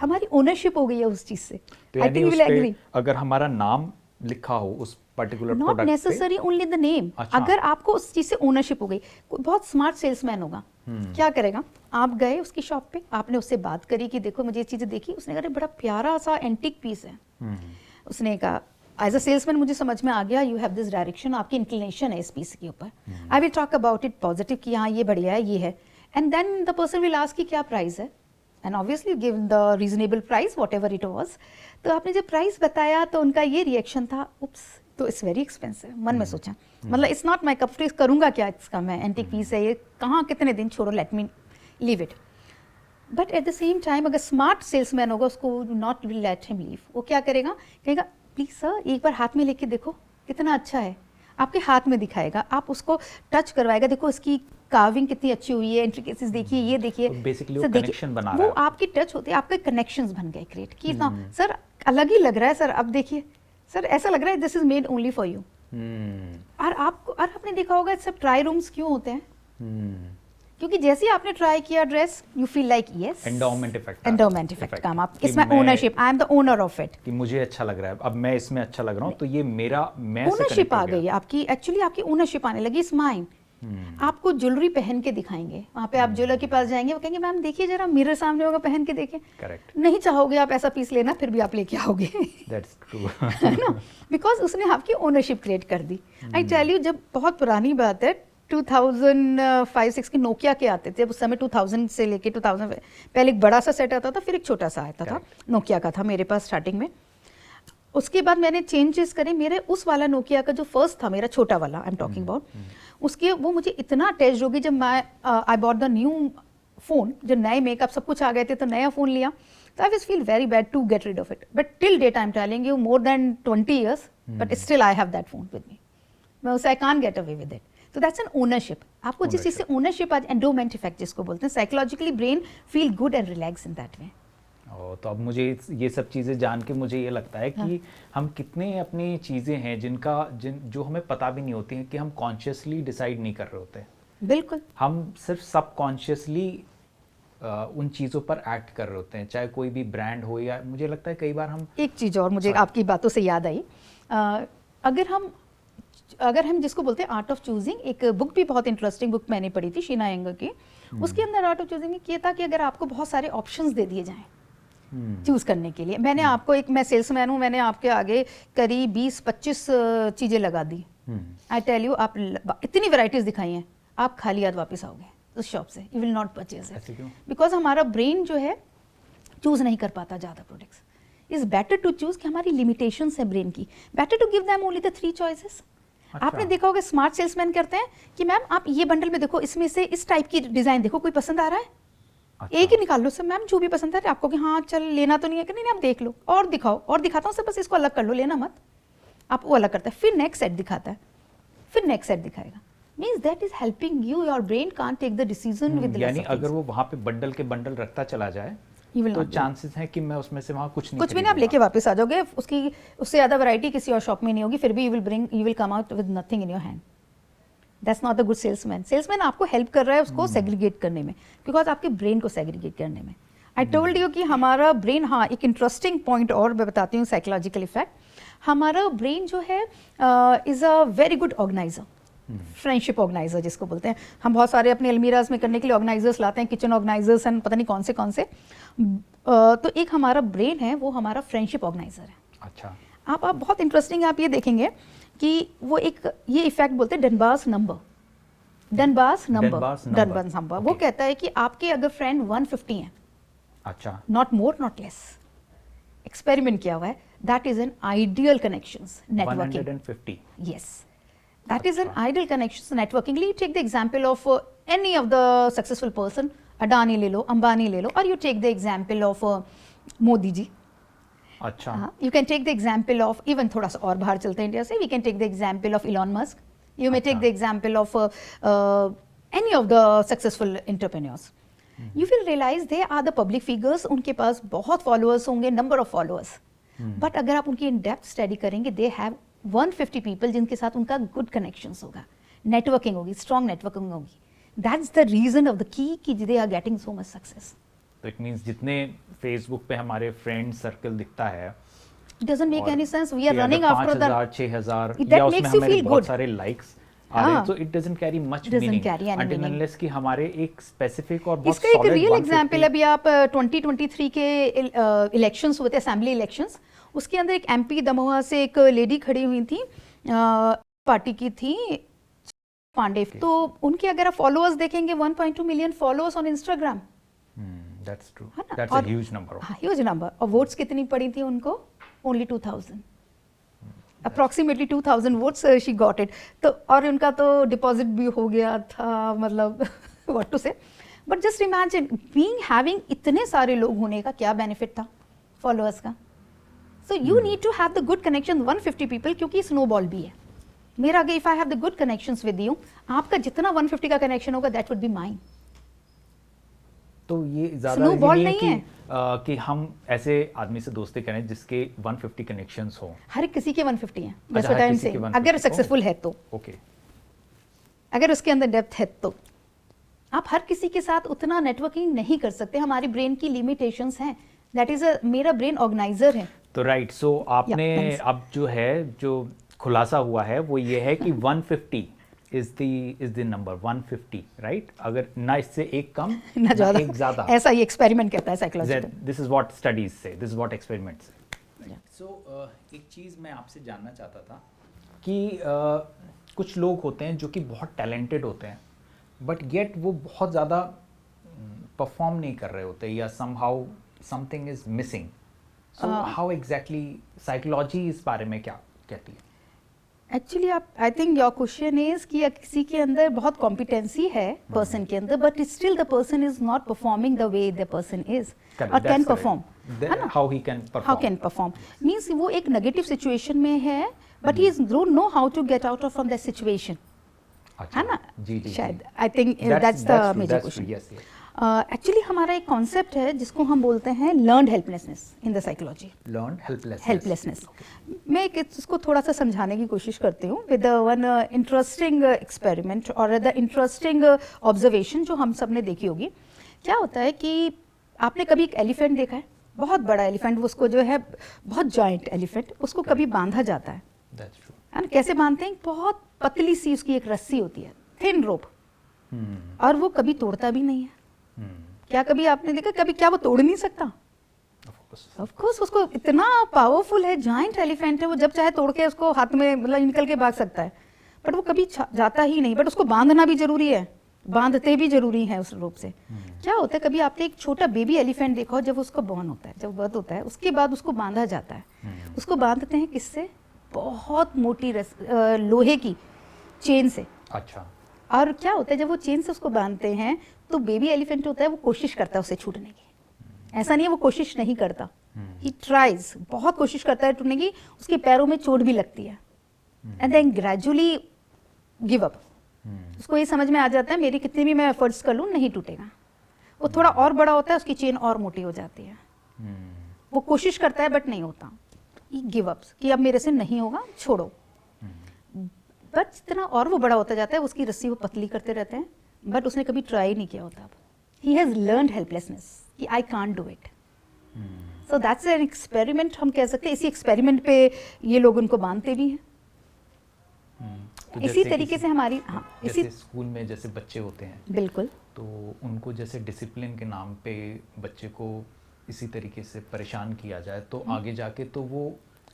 हमारी ओनरशिप हो गई है उस चीज से। I think will agree. अगर हमारा नाम लिखा हो उस पर्टिकुलर प्रोडक्ट पे, not necessary only the name. अगर आपको उस चीज से ओनरशिप हो गई, बहुत स्मार्ट सेल्समैन होगा, क्या करेगा, आप गए उसकी शॉप पे, आपने उससे बात करी कि देखो मुझे ये चीजें देखी, उसने कहा बड़ा प्यारा सा एंटीक पीस है। उसने कहा एज अ सेल्समैन मुझे समझ में आ गया, यू हैव दिस डायरेक्शन, आपकी इंक्लिनेशन है इस पीस के ऊपर, I will talk about it positive कि हाँ ये बढ़िया है, ये है। And then the person will ask कि क्या प्राइस है, and obviously give the reasonable price whatever it was. तो आपने जब प्राइस बताया तो उनका ये रिएक्शन था, उप्स, तो इट्स वेरी एक्सपेंसिव। मन में सोचा, मतलब it's not my cup T, करूँगा क्या इसका मैं, एंटीक पीस है ये, कहाँ कितने दिन, छोड़ो, let me leave it. But at the same time अगर स्मार्ट सेल्समैन होगा, उसको not will let him leave. वो क्या करेगा, कहेगा प्लीज सर एक बार हाथ में लेके देखो कितना अच्छा है, आपके हाथ में दिखाएगा, आप उसको टच करवाएगा, देखो इसकी कार्विंग कितनी अच्छी हुई है, इंट्रिकेसीज देखिए, ये देखिए, बेसिकली वो कनेक्शन बना रहा है, वो आपकी टच होते हैं, आपके कनेक्शंस बन गए क्रिएट कि सर अलग ही लग रहा है, सर अब देखिए, सर ऐसा लग रहा है this is made only for you. और आपको, और आपने देखा होगा सब ट्राई रूम्स क्यों होते हैं, क्योंकि जैसे ही आपने ट्राई किया dress, you feel like yes, endowment effect काम, आप इसमें ownership, I am the owner of it, कि मुझे अच्छा लग रहा है, अब मैं इसमें अच्छा लग रहा हूँ, तो ये मेरा, मैं ओनरशिप आ गई आपकी, एक्चुअली आपकी ओनरशिप आने लगी, इट्स माइन। आपको ज्वेलरी पहन के दिखाएंगे, वहाँ पे आप ज्वेलर के पास जाएंगे, वो कहेंगे मैम देखिए जरा, मिरर सामने होगा, पहन के देखें। करेक्ट, नहीं चाहोगे आप ऐसा पीस लेना, फिर भी आप लेके आओगे, दैट्स ट्रू, है ना, बिकॉज उसने आपकी ओनरशिप क्रिएट कर दी। आई टेल यू, जब बहुत पुरानी बात है, 2005-6 के नोकिया के आते थे, उस समय 2000 से लेके 2000 पहले एक बड़ा सा सेट आता था, फिर एक छोटा सा आता था, नोकिया का था मेरे पास स्टार्टिंग में। उसके बाद मैंने चेंजेस करे, मेरे उस वाला नोकिया का जो फर्स्ट था मेरा छोटा वाला, आई एम टॉकिंग अबाउट, उसके वो मुझे इतना अटैच हो गई जब मैं I bought the new phone, जब नए मेकअप सब कुछ आ गए थे तो नया फोन लिया, तो I was feel very bad to get rid of it, but till date I am telling you more than 20 years, but still I have that phone with me, मैं उसे I can't get away with it. तो that's an ownership. आपको जिस चीज़ से ownership, आज endowment effect जिसको बोलते हैं, psychologically brain feel good and relax in that way. तो अब मुझे ये सब चीज़ें जान के मुझे ये लगता है कि हम कितने अपनी चीज़ें हैं जो हमें पता भी नहीं होती हैं कि हम कॉन्शियसली डिसाइड नहीं कर रहे होते। बिल्कुल, हम सिर्फ सबकॉन्शियसली उन चीज़ों पर एक्ट कर रहे होते हैं, चाहे कोई भी ब्रांड हो, या मुझे लगता है कई बार हम एक चीज़ और मुझे आपकी बातों से याद आई, अगर हम जिसको बोलते हैं आर्ट ऑफ चूजिंग, एक बुक भी बहुत इंटरेस्टिंग बुक मैंने पढ़ी थी शीना अयंगर की, उसके अंदर आर्ट ऑफ चूजिंग में ये था कि अगर आपको बहुत सारे ऑप्शंस दे दिए जाएं चूज करने के लिए, मैंने आपको मैं सेल्समैन हूँ, मैंने आपके आगे करीब 20-25 चीज़ें लगा दी, आई टेल यू, आप इतनी वैरायटीज दिखाई हैं, आप खाली हाथ वापस आओगे उस शॉप से, you will not purchase it, because हमारा ब्रेन जो है चूज नहीं कर पाता ज़्यादा products. Is better to choose कि हमारी लिमिटेशंस है ब्रेन की, better to give them only the 3 choices। आपने देखा होगा स्मार्ट सेल्समैन करते हैं कि मैम आप ये बंडल में देखो, इसमें से इस टाइप की डिजाइन देखो, कोई पसंद आ रहा है, एक ही निकाल लो सर, मैम जो भी पसंद है आपको, कि हाँ चल लेना तो नहीं है कि नहीं, आप देख लो और दिखाओ और दिखाता हूँ सर, बस इसको अलग कर लो, लेना मत, आप वो अलग करता है, फिर नेक्स्ट सेट दिखाता है, फिर नेक्स्ट सेट दिखाएगा, means that is helping you, your brain can't take the decision with, यानी अगर वो वहाँ पे बंडल के बंडल रखता चला जाए तो चांसेस हैं कि मैं उसमें से वहाँ कुछ भी नहीं, आप लेके वापस आ जाओगे, उसकी उससे ज़्यादा वैरायटी किसी और शॉप में नहीं होगी, फिर भी you will come out with nothing in your hand. That's not a good salesman. Salesman आपको हेल्प कर रहा है उसको सेग्रीगेट करने में, बिकॉज आपके ब्रेन को सेग्रीगेट करने में। आई टोल्ड यू कि हमारा ब्रेन, हाँ एक इंटरेस्टिंग पॉइंट और मैं बताती हूँ, साइकोलॉजिकल इफेक्ट, हमारा ब्रेन जो है is a very good organiser, friendship organiser जिसको बोलते हैं। हम बहुत सारे अपने अलमीराज में करने के लिए ऑर्गेनाइजर्स लाते हैं, किचन ऑर्गेनाइजर्स एंड पता नहीं कौन से तो एक हमारा ब्रेन है वो हमारा फ्रेंडशिप ऑर्गेनाइजर है। अच्छा, आप बहुत इंटरेस्टिंग, आप ये देखेंगे कि वो एक ये इफेक्ट बोलते हैं डनबार्स नंबर। वो कहता है कि आपके अगर फ्रेंड 150 हैं, अच्छा, not more not less, experiment किया हुआ है, that is an ideal connections networking. 150, yes, that is an ideal connections networking. You take the example of any of the successful person, Adani ले लो, अंबानी ले लो, और you take the example of Modi ji. अच्छा, you can take the example of, even थोड़ा सा और बाहर चलते हैं इंडिया से, we can take the example of Elon Musk, you may take the example of any of the successful entrepreneurs. You will realize they are the public figures, उनके पास बहुत followers होंगे, number of followers, but अगर आप उनकी in depth study करेंगे, they have 150 people जिनके साथ उनका गुड कनेक्शंस होगा, नेटवर्किंग होगी, स्ट्रॉन्ग नेटवर्किंग होगी। That's the reason of the की कि they are getting so much success. तो इट मींस जितने फेसबुक पे हमारे फ्रेंड सर्कल दिखता है, it doesn't make any sense, we are running after the 5000 6000 या उसमें हमारे बहुत सारे लाइक्स आ रहे हैं, तो it doesn't carry much meaning until unless कि हमारे एक स्पेसिफिक और बहुत सॉलिड। इसका एक रियल एग्जांपल, अभी आप 2023 के इलेक्शंस हुए थे, असेंबली इलेक्शंस, उसके अंदर एक एमपी दमोह से एक लेडी खड़ी हुई थी, पार्टी की थी, पांडे, तो उनके अगर आप फॉलोअर्स देखेंगे 1.2 million followers on Instagram. That's true, that's a huge number, huge number. और वोट्स कितनी पड़ी थी उनको? Only 2000, approximately 2000 votes she got it. तो और उनका तो डिपॉजिट भी हो गया था, मतलब व्हाट टू से, but just imagine being having इतने सारे लोग होने का क्या बेनिफिट था फॉलोअर्स का। So you need to have the good connection, 150 people, क्योंकि स्नोबॉल भी है। मेरा अगर if I have the good connections with you, आपका जितना 150 का कनेक्शन होगा that would be mine. तो ये ज़्यादा स्नोबॉल नहीं है कि हम ऐसे आदमी से दोस्ती करें जिसके 150 कनेक्शंस हो। हर किसी के 150 हैं, that's what I'm saying, अगर सक्सेसफुल है तो। ओके, अगर उसके अंदर डेप्थ है तो आप हर किसी के साथ उतना नेटवर्किंग नहीं कर सकते, हमारी ब्रेन की लिमिटेशंस हैं, दैट इज मेरा ब्रेन ऑर्गेनाइजर है। तो राइट, सो आपने अब जो है जो खुलासा हुआ है वो ये है कि 150 इज द नंबर, 150, राइट? अगर ना इससे एक कम ना एक ज्यादा, ऐसा ही एक्सपेरिमेंट कहता है psychology. This is what studies से, दिस इज व्हाट एक्सपेरिमेंट्स से। सो एक चीज मैं आपसे जानना चाहता था कि कुछ लोग होते हैं जो कि बहुत टैलेंटेड होते हैं बट येट वो बहुत ज़्यादा परफॉर्म नहीं कर रहे होते या somehow something is missing. So how exactly psychology इस बारे में क्या कहती है? एक्चुअली आप I think your question is कि किसी के अंदर बहुत कॉम्पिटेंसी है पर्सन के अंदर but still the person is not performing the way the person is और can perform. How he can perform means वो एक नेगेटिव सिचुएशन में है but he don't know how to get out of from that situation, है ना? जी जी, शायद I think that's the major question. Actually हमारा एक कॉन्सेप्ट है जिसको हम बोलते हैं learned helplessness in the psychology. Learned helplessness. मैं इसको थोड़ा सा समझाने की कोशिश करती हूँ विद वन इंटरेस्टिंग एक्सपेरिमेंट और द इंटरेस्टिंग ऑब्जर्वेशन जो हम सब ने देखी होगी. क्या होता है कि आपने कभी एक एलिफेंट देखा है, बहुत बड़ा एलिफेंट, उसको जो है बहुत जॉइंट एलिफेंट, उसको कभी बांधा जाता है. है ना? कैसे बांधते हैं? बहुत पतली सी उसकी एक रस्सी होती है, थिन रोप, और वो कभी तोड़ता भी नहीं है. क्या कभी आपने देखा कभी क्या वो तोड़ नहीं सकता? ऑफ कोर्स उसको इतना पावरफुल है, जाइंट एलिफेंट है, वो जब चाहे तोड़ के उसको हाथ में मतलब निकल के भाग सकता है बट वो कभी जाता ही नहीं. बट उसको बांधना भी जरूरी है, बांधते भी जरूरी है उस रूप से. क्या होता है कभी आपने एक छोटा बेबी एलिफेंट देखा हो, जब उसका बॉर्न होता है, जब बर्थ होता है उसके बाद उसको बांधा जाता है. उसको बांधते हैं किससे? बहुत मोटी लोहे की चेन से. अच्छा. और क्या होता है जब वो चेन से उसको बांधते हैं तो बेबी एलिफेंट होता है वो कोशिश करता है उसे छूटने की. ऐसा नहीं है वो कोशिश नहीं करता, ही ट्राइज, बहुत कोशिश करता है टूटने की. उसके पैरों में चोट भी लगती है and then gradually give up. उसको ये समझ में आ जाता है मेरी कितने भी मैं एफर्ट्स कर लूँ नहीं टूटेगा. वो थोड़ा और बड़ा होता है, उसकी चेन और मोटी हो जाती है. वो कोशिश करता है बट नहीं होता, गिव अप कि अब मेरे से नहीं होगा, छोड़ो. बट जितना और वो बड़ा होता जाता है उसकी रस्सी वो पतली करते रहते हैं बट उसने कभी ट्राई नहीं किया होता. ही हैज लर्नड हेल्पलेसनेस कि I can't do it. So that's an experiment, हम कह सकते हैं. इसी एक्सपेरिमेंट पे ये लोग उनको बांधते भी हैं. तो इसी तरीके से हमारी इसी स्कूल में जैसे बच्चे होते हैं, बिल्कुल, तो उनको जैसे डिसिप्लिन के नाम पे बच्चे को इसी तरीके से परेशान किया जाए तो आगे जाके तो वो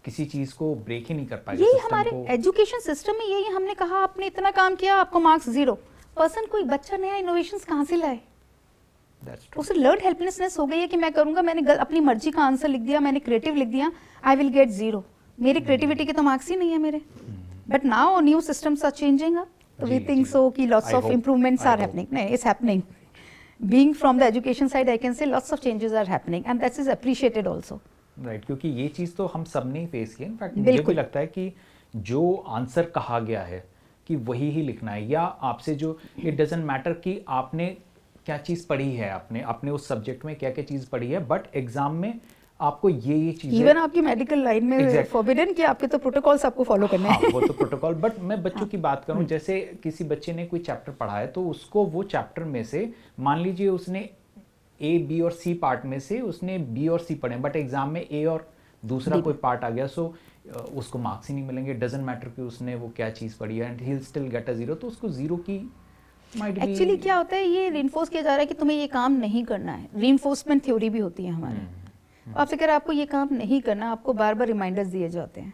किसी चीज को ब्रेक ही नहीं कर पाएगा. यही हमारे एजुकेशन सिस्टम में यही हमने कहा आपने इतना काम किया आपको मार्क्स 0. पर्सन कोई बच्चा नया इनोवेशंस कहाँ से लाए? उसे लर्न हेल्पलेसनेस हो गई है कि मैं करूंगा, मैंने अपनी मर्जी का आंसर लिख दिया, मैंने क्रिएटिव लिख दिया, आई विल गेट 0. मेरी क्रिएटिविटी के तो मार्क्स ही नहीं है मेरे. But now new systems are changing up, so we think so कि lots of improvements are happening. No, it's happening. Being from the education side, I can say lots of changes are happening and that is appreciated also. Right, क्योंकि ये चीज़ तो हम सब ने face की. In fact मुझे भी लगता है कि जो आंसर कहा गया है कि वही ही लिखना है, या आपसे जो इट डजंट मैटर कि आपने क्या चीज़ पढ़ी है, आपने उस सब्जेक्ट में क्या क्या चीज़ पढ़ी है, बट एग्जाम में आपको ये चीज़ें, इवन आपकी मेडिकल लाइन में फॉरबिडन कि आपके तो प्रोटोकॉल्स आपको फॉलो करने हैं. वो तो प्रोटोकॉल. बट मैं बच्चों की बात करूं, जैसे किसी बच्चे ने कोई चैप्टर पढ़ा है तो उसको वो चैप्टर में से मान लीजिए उसने ए बी और सी पार्ट में से उसने बी और सी पढ़े बट एग्जाम में ए और दूसरा कोई पार्ट आ गया, सो उसको मार्क्स ही नहीं मिलेंगे. डजंट मैटर कि उसने वो क्या चीज़ पढ़ी है and he will still get a 0. तो उसको 0 की एक्चुअली क्या होता है ये रीइंफोर्स किया जा रहा है कि तुम्हें ये काम नहीं करना है. रीइंफोर्समेंट थ्योरी भी होती है हमारे. आपसे कह रहे आपको ये काम नहीं करना, आपको बार बार रिमाइंडर्स दिए जाते हैं,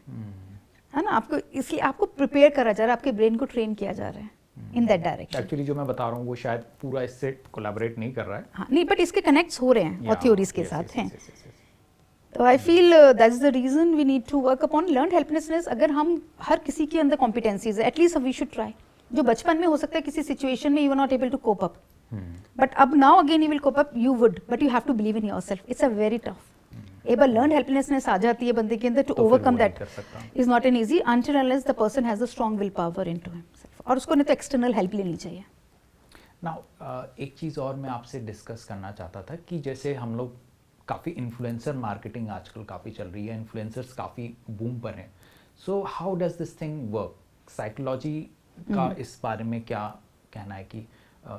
है ना? आपको इसलिए आपको प्रिपेयर करा जा रहा है, आपके ब्रेन को ट्रेन किया जा रहा है इन दैट डायरेक्शन. एक्चुअली जो मैं बता रहा हूँ वो शायद पूरा इससे कोलैबोरेट नहीं कर रहा है. हाँ, नहीं, बट इसके कनेक्ट्स हो रहे हैं और थ्योरीज के साथ हैं. तो I feel that is the reason we need to work upon learn helplessness. अगर हम हर किसी के अंदर कॉम्पिटेंसीज है, एटलीस्ट वी शुड ट्राई. जो बचपन में हो सकता है किसी सिचुएशन में you are not able to cope up, but अब now again you will cope up, you would, but you have to believe in yourself. It's a very tough. एक बार लर्न हेल्पलेसनेस आ जाती है बंदे के अंदर, to overcome that is not an easy until unless the person has a strong will power into himself. और उसको नहीं तो एक्सटर्नल हेल्प लेनी चाहिए. नाउ एक चीज़ और मैं आपसे डिस्कस करना चाहता था कि जैसे हम लोग काफ़ी इन्फ्लुएंसर मार्केटिंग आजकल काफ़ी चल रही है, इन्फ्लुएंसर्स काफ़ी बूम पर हैं. So how does this thing work? Psychology का इस बारे में क्या कहना है कि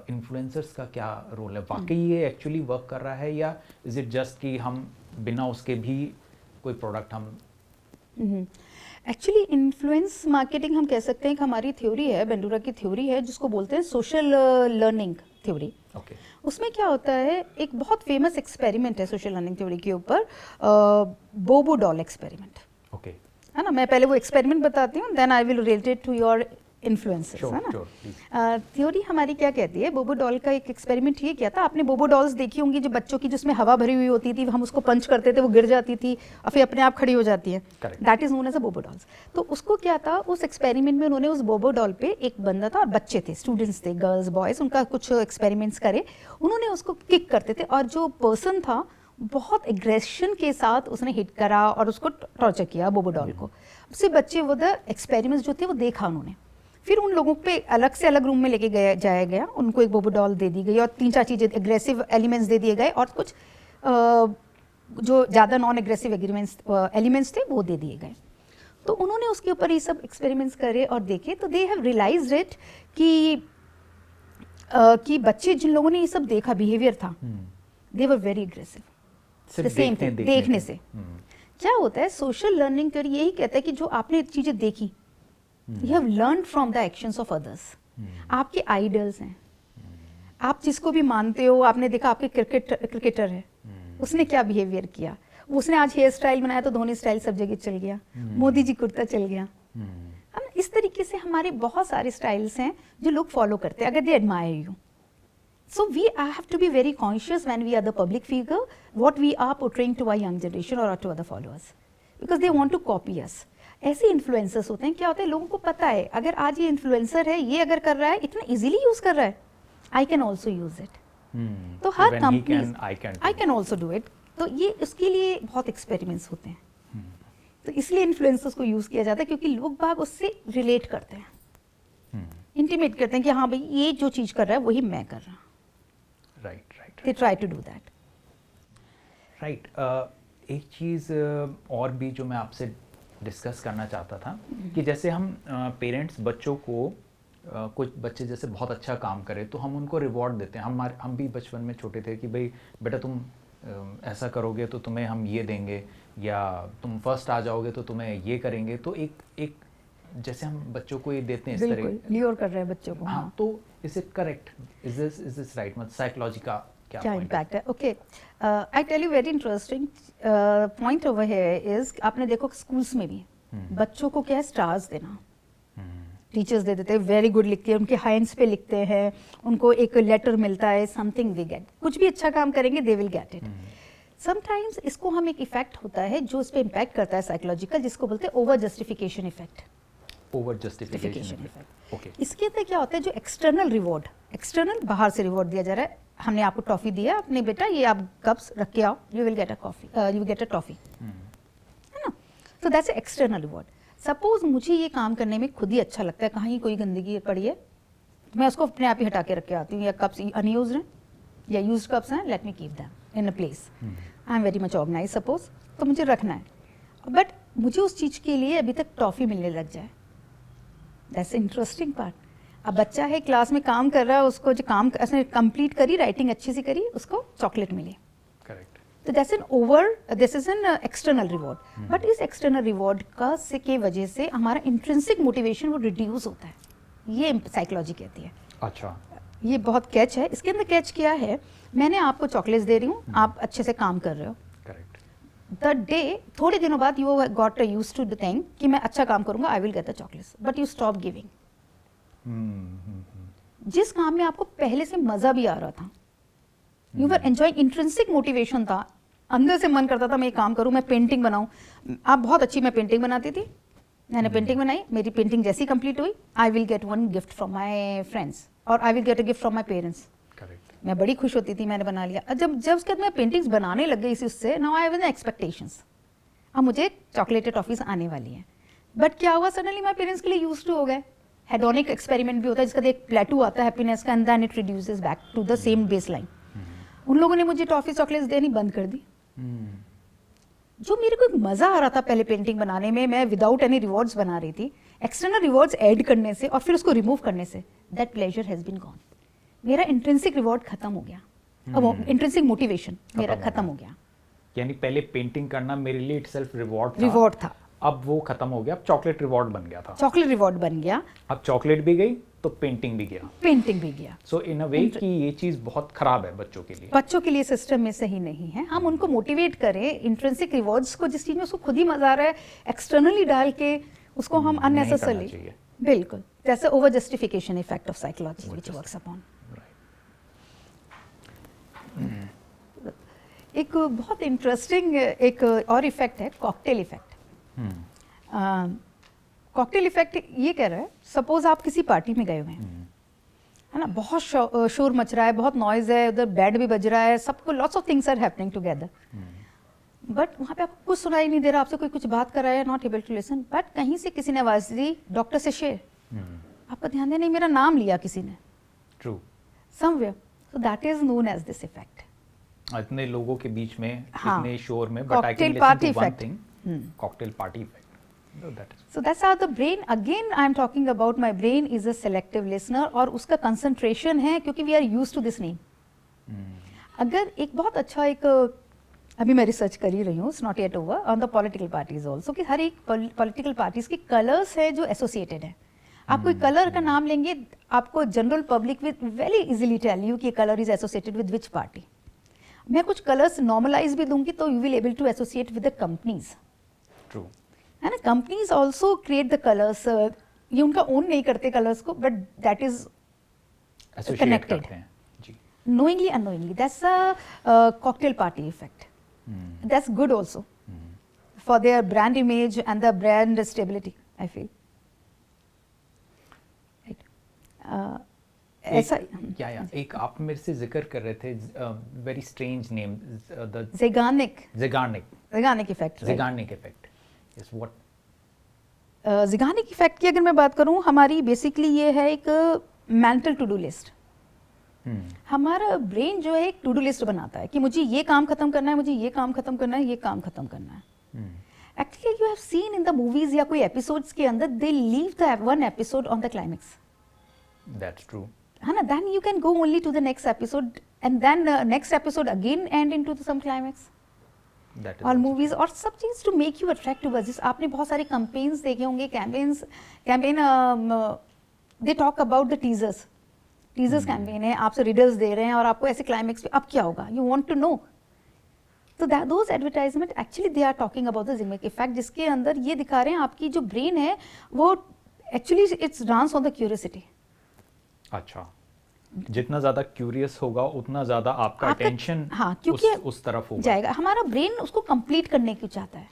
इन्फ्लुएंसर्स का क्या रोल है? वाकई ये एक्चुअली वर्क कर रहा है या इज इट जस्ट कि हम बिना उसके भी कोई प्रोडक्ट हम एक्चुअली इन्फ्लुएंस मार्केटिंग हम कह सकते हैं कि हमारी थ्योरी है, बेंडूरा की थ्योरी है, जिसको बोलते हैं सोशल लर्निंग थ्योरी. ओके. उसमें क्या होता है, एक बहुत फेमस एक्सपेरिमेंट है सोशल लर्निंग थ्योरी के ऊपर, बोबो डॉल एक्सपेरिमेंट. ओके. है ना? मैं पहले वो एक्सपेरिमेंट बताती हूँ, then I will relate to your influencers, है ना। Sure, please. थ्योरी हमारी क्या कहती है, बोबो डॉल का एक एक्सपेरिमेंट ये किया था। आपने बोबो डॉल्स देखी होंगी जो बच्चों की, जिसमें हवा भरी हुई होती थी, हम उसको पंच करते थे, वो गिर जाती थी और फिर अपने आप खड़ी हो जाती है। Correct. That is known as a Bobo dolls. तो उसको क्या था, उस एक्सपेरिमेंट में उन्होंने उस बोबो डॉल पे एक बंदा था और बच्चे थे, स्टूडेंट्स थे, गर्ल्स बॉयज, उनका कुछ एक्सपेरिमेंट्स करे। उन्होंने उसको किक करते थे और जो पर्सन था बहुत एग्रेशन के साथ उसने हिट करा और उसको टॉर्चर किया बोबो डॉल को। उससे बच्चे वो द एक्सपेरिमेंट्स जो थे वो देखा उन्होंने। फिर उन लोगों पे अलग से अलग रूम में लेके जाया गया, उनको एक बोबो डॉल दे दी गई और 3-4 चीज़ें, एग्रेसिव एलिमेंट्स दे दिए गए और कुछ जो ज़्यादा नॉन एग्रेसिव एलिमेंट्स थे वो दे दिए गए। तो उन्होंने उसके ऊपर ये सब एक्सपेरिमेंट्स करे और देखे, तो दे हैव रियलाइज्ड इट कि बच्चे जिन लोगों ने ये सब देखा, बिहेवियर था, दे वर वेरी एग्रेसिव। सिर्फ सेम थिंग, देखने से क्या होता है, सोशल लर्निंग थ्योरी यही कहता है कि जो आपने चीजें देखी, you have learn from the actions of others. आपके आइडल्स हैं, आप जिसको भी मानते हो, आपने देखा आपके क्रिकेटर है, उसने क्या बिहेवियर किया, उसने आज हेयर स्टाइल बनाया तो धोनी स्टाइल सब जगह चल गया, मोदी जी कुर्ता चल गया। हम इस तरीके से हमारे बहुत सारे स्टाइल्स हैं जो लोग फॉलो करते हैं अगर दे admire you. So we have to be very conscious when we are the public figure, what we are portraying to our young generation or to other followers, because they want to copy us. ऐसे influencers होते हैं, क्या होता है, लोगों को पता है अगर आज ये इन्फ्लुएंसर है, ये अगर कर रहा है, इतना इजीली यूज कर रहा है, I can also use it. तो हर company I can also do it. तो ये उसके लिए बहुत एक्सपेरिमेंट्स होते हैं। तो इसलिए इन्फ्लुएंसर्स को यूज किया जाता है क्योंकि लोग बाग उससे रिलेट करते हैं, इंटीमेट करते हैं कि हाँ भाई ये जो चीज कर रहा है वही मैं कर रहा हूँ। Right. They try to do that. Right. एक चीज़ और भी जो मैं आपसे डिस्कस करना चाहता था कि जैसे हम पेरेंट्स बच्चों को कुछ बच्चे जैसे बहुत अच्छा काम करे तो हम उनको रिवॉर्ड देते हैं। हम भी बचपन में छोटे थे कि भाई बेटा तुम ऐसा करोगे तो तुम्हें हम ये देंगे, या तुम फर्स्ट आ जाओगे तो तुम्हें ये करेंगे। तो एक जैसे हम बच्चों को ये देते हैं इस तरह, ल्योर कर रहे हैं बच्चों को। हाँ, तो is it correct, is this right? मतलब साइकोलॉजी का क्या इम्पैक्ट है? Okay, I tell you very interesting point over here is, आपने देखो स्कूल्स में भी बच्चों को क्या है, स्टार्स देना, टीचर्स दे देते हैं, वेरी गुड लिखते हैं, उनके हैंड्स पे लिखते हैं, उनको एक लेटर मिलता है, समथिंग दे गेट, कुछ भी अच्छा काम करेंगे they will get it. Sometimes इसको हम एक इफेक्ट होता है जो इस पे इम्पैक्ट करता है साइकोलॉजिकल, जिसको बोलते हैं over justification effect. Over justification effect, okay. इसके अंदर क्या होता है, जो एक्सटर्नल रिवॉर्ड, एक्सटर्नल बाहर से रिवॉर्ड दिया जा रहा है, हमने आपको टॉफी दिया, अपने बेटा ये आप कप्स रख के आओ, you will get a coffee, you will get a toffee, है ना। So that's external reward. Suppose मुझे ये काम करने में खुद ही अच्छा लगता है, कहीं कोई गंदगी पड़ी है, मैं उसको अपने आप ही हटा के रख के आती हूँ, या कप्स अनयूज्ड हैं या यूज्ड कप्स हैं, let me keep them in a place, I am very much organise suppose, तो मुझे रखना है, बट मुझे उस चीज़ के लिए अभी तक टॉफी मिलने लग जाए, दैट्स इंटरेस्टिंग पार्ट। अब बच्चा है क्लास में काम कर रहा है, उसको जो काम उसने कंप्लीट करी, राइटिंग अच्छी सी करी, उसको चॉकलेट मिली, करेक्ट। तो that's N over, this is an external reward. But इस एक्सटर्नल रिवॉर्ड का से के वजह से हमारा इंट्रिंसिक मोटिवेशन वो रिड्यूस होता है, ये साइकोलॉजी कहती है। अच्छा, ये बहुत कैच है इसके अंदर। कैच क्या है, मैंने आपको चॉकलेट्स दे रही हूँ, आप अच्छे से काम कर रहे हो, करेक्ट। द डे थोड़े दिनों बाद you got used to the thing कि मैं अच्छा काम करूंगा, I will get the chocolates, but you stop giving. जिस काम में आपको पहले से मजा भी आ रहा था, you were enjoying, intrinsic motivation था, अंदर से मन करता था मैं ये काम करूं, मैं पेंटिंग बनाऊं। आप बहुत अच्छी, मैं पेंटिंग बनाती थी, मैंने पेंटिंग बनाई, मेरी पेंटिंग जैसी कंप्लीट हुई, I will get one gift from my friends और I will get a gift from my parents. Correct. मैं बड़ी खुश होती थी, मैंने बना लिया। जब उसके बाद मैं पेंटिंग्स बनाने लग गई इसी उससे, now I have an expectations, अब मुझे चॉकलेटेड टॉफीज आने वाली हैं। बट क्या हुआ, सडनली माय पेरेंट्स के लिए यूज्ड टू हो गए। हेडोनिक एक्सपेरिमेंट भी होता है जिसका एक प्लेटू आता है हैप्पीनेस का, and then it reduces back to the same baseline. उन लोगों ने मुझे टॉफी चॉकलेट्स देनी बंद कर दी। जो मेरे को एक मजा आ रहा था पहले पेंटिंग बनाने में, मैं विदाउट एनी रिवॉर्ड्स बना रही थी, एक्सटर्नल रिवॉर्ड्स ऐड करने से और फिर उसको रिमूव करने से, that pleasure has been gone. मेरा इंट्रिंसिक रिवॉर्ड खत्म हो गया, अब इंट्रिंसिक मोटिवेशन मेरा खत्म हो गया। यानी पहले पेंटिंग करना मेरे लिए इटसेल्फ रिवॉर्ड था, अब वो खत्म हो गया, अब चॉकलेट रिवॉर्ड बन गया था। चॉकलेट रिवॉर्ड बन गया, अब चॉकलेट भी गई तो पेंटिंग भी गया, पेंटिंग भी गया। सो इन अ वे कि ये चीज बहुत खराब है बच्चों के लिए। बच्चों के लिए सिस्टम में सही नहीं है। हम उनको मोटिवेट करें इंट्रिंसिक रिवॉर्ड्स को, जिस चीज में उसको खुद ही मजा आ रहा है, एक्सटर्नली डाल के उसको हम अननेसेसरली बिल्कुल, जैसे over justification effect of psychology which works upon. एक बहुत इंटरेस्टिंग एक और इफेक्ट है कॉकटेल इफेक्ट। कॉकटेल इफेक्ट ये कह रहा है, सपोज आप किसी पार्टी में गए हुए हैं, है ना, बहुत शोर मच रहा है, बहुत नॉइज है, उधर बैंड भी बज रहा है, सबको lots of things are happening together, but वहाँ पे आपको कुछ सुनाई नहीं दे रहा, आपसे कोई कुछ बात कर रहा है, not able to listen, but कहीं से किसी ने आवाज दी डॉक्टर से शेर, आपका ध्यान दे नहीं, मेरा नाम लिया किसी ने, true, somewhere, so that is known as this effect. इतने लोगों के बीच में, हाँ, इतने शोर में, but I can cocktail party listen to one effect. Thing, cocktail party effect. That is So that's how the brain, again I am talking about my brain is a selective listener, और उसका concentration है क्योंकि we are used to this name. अगर एक बहुत अच्छा एक अभी मैं रिसर्च कर ही रही हूँ, it's not yet over, on the political parties also, कि हर एक political parties के कलर्स है जो एसोसिएटेड है। आप कोई कलर का नाम लेंगे, आपको general public with very easily tell you कि colour is associated with which party. मैं कुछ कलर्स नॉर्मलाइज भी दूंगी तो you will able to associate with the companies, true, है ना। Companies also create the colours, ये उनका ओन नहीं करते कलर्स को, but that is associate connected करते हैं जी। knowingly unknowingly. That's a cocktail party effect. That's good also for their brand image and the brand stability, I feel. Right. ऐसा या एक आप मेरे से जिक्र कर रहे थे, very strange name, the Zeigarnik effect. right? Zeigarnik effect. Yes, what? Zeigarnik effect की अगर मैं बात करूँ, हमारी बेसिकली ये है एक मेंटल टू डू लिस्ट। हमारा ब्रेन जो है एक टू डू लिस्ट बनाता है कि मुझे ये काम खत्म करना है, मुझे ये काम खत्म करना है, ये काम खत्म करना है। Actually you have seen in the movies या कोई एपिसोड्स के अंदर they leave the one episode on the climax, That's true. है ना, then you can go only to the next episode and then next episode again and into some climax. That is और also movies और सब चीज to make you attract towards. आपने बहुत सारे campaigns देखे होंगे, campaign they talk about the teasers campaign है, आपसे रिडल्स दे रहे हैं और आपको ऐसे क्लाइमेक्स पे अब क्या होगा, यू वांट टू नो। तो those advertisement actually they are talking about the Zeigarnik effect, जिसके अंदर ये दिखा रहे हैं आपकी जो ब्रेन है वो actually it's dance on the curiosity. अच्छा, जितना ज्यादा क्यूरियस होगा उतना ज्यादा आपका अटेंशन हाँ, क्योंकि उस तरफ होगा जाएगा। हमारा ब्रेन उसको कंप्लीट करने की चाहता है,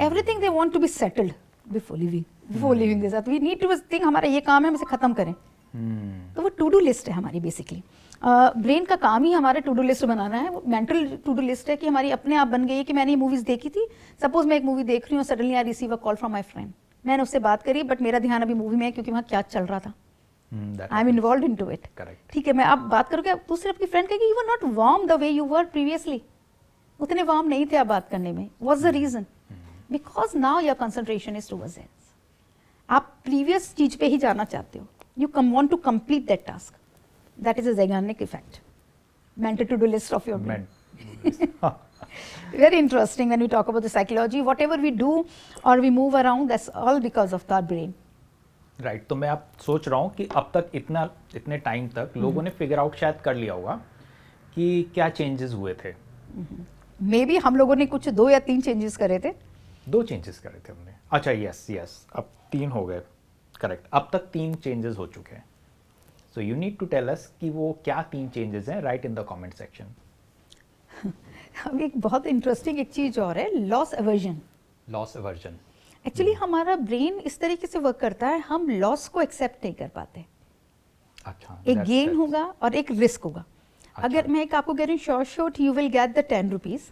everything they want to be settled before living this earth. We need to think हमारा ये काम है, हम इसे खत्म करें। तो वो टू डू लिस्ट है हमारी बेसिकली। ब्रेन का काम ही हमारा टू डू लिस्ट बनाना है। मेंटल टू डू लिस्ट है कि हमारी अपने आप बन गई है कि मैंने ये मूवीज देखी थी। सपोज मैं एक मूवी देख रही हूँ, suddenly I receive a call from my friend, मैंने उससे बात करी बट मेरा ध्यान अभी मूवी में है क्योंकि वहाँ क्या चल रहा था, I am involve into it. ठीक है, मैं अब बात करूँगी, अब दूसरे आपकी फ्रेंड कहेगी you were not warm the way you were previously, उतने वार्म नहीं थे आप बात करने में। What's the reason? Because now your concentration is towards it. आप प्रीवियस चीज पे ही जाना चाहते हो, you want to complete that task. That is a Zeigarnik effect, mental to-do list of your brain. Very interesting when we talk about the psychology. Whatever we do or we move around, that's all because of our brain. Right. तो मैं अब सोच रहा हूँ कि अब तक इतने टाइम तक लोगों ने फिगर आउट शायद कर लिया होगा कि क्या चेंजेस हुए थे। मे बी हम लोगों ने कुछ 2 या 3 चेंजेस करे थे। 2 चेंजेस करे थे हमने। अच्छा, यस, अब 3 हो गए, करेक्ट। अब तक 3 चेंजेस हो चुके हैं। So you need to tell us कि वो क्या 3 चेंजेस हैं, write in the comment section. अब एक बहुत इंटरेस्टिंग एक चीज और है, loss aversion. Loss aversion actually हमारा ब्रेन इस तरीके से वर्क करता है, हम लॉस को एक्सेप्ट नहीं कर पाते। अच्छा, एक गेन होगा और एक रिस्क होगा। अगर मैं एक आपको कह रही हूँ short you will get the 10 rupees,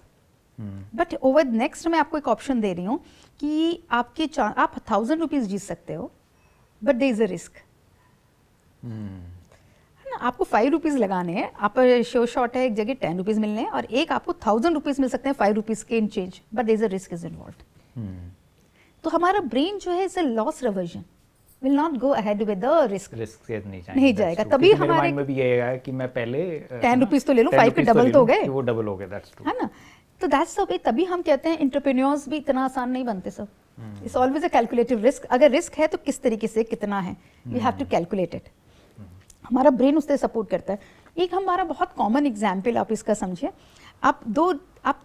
but over next मैं आपको एक ऑप्शन दे रही हूँ कि आप 1000 रुपीज जीत सकते हो, but there is a risk, है ना। आपको 5 रुपीज लगाने हैं, आप शॉर्ट है एक जगह 10 रुपीज मिलने हैं, और एक आपको 1000 रुपीज मिल सकते हैं 5 रुपीज के in change, but there is a risk is involved. तो हमारा ब्रेन जो है is a loss aversion, will not go ahead with the risk. Risk नहीं जाएगा। तभी हमारे माइंड में भी ये है कि मैं पहले 10 रुपीज तो ले लूं, 5 के डबल तो हो गए, वो डबल हो गए, दैट्स ट्रू, है ना। तो दैट्स द वे। तभी हम कहते हैं एंटरप्रेन्योर्स भी इतना आसान नहीं बनते सब। It's always a calculative risk. अगर रिस्क है तो किस तरीके से कितना है, we have to calculate it. हमारा ब्रेन उससे सपोर्ट करता है। एक हमारा बहुत कॉमन एग्जाम्पल आप इसका समझिए, आप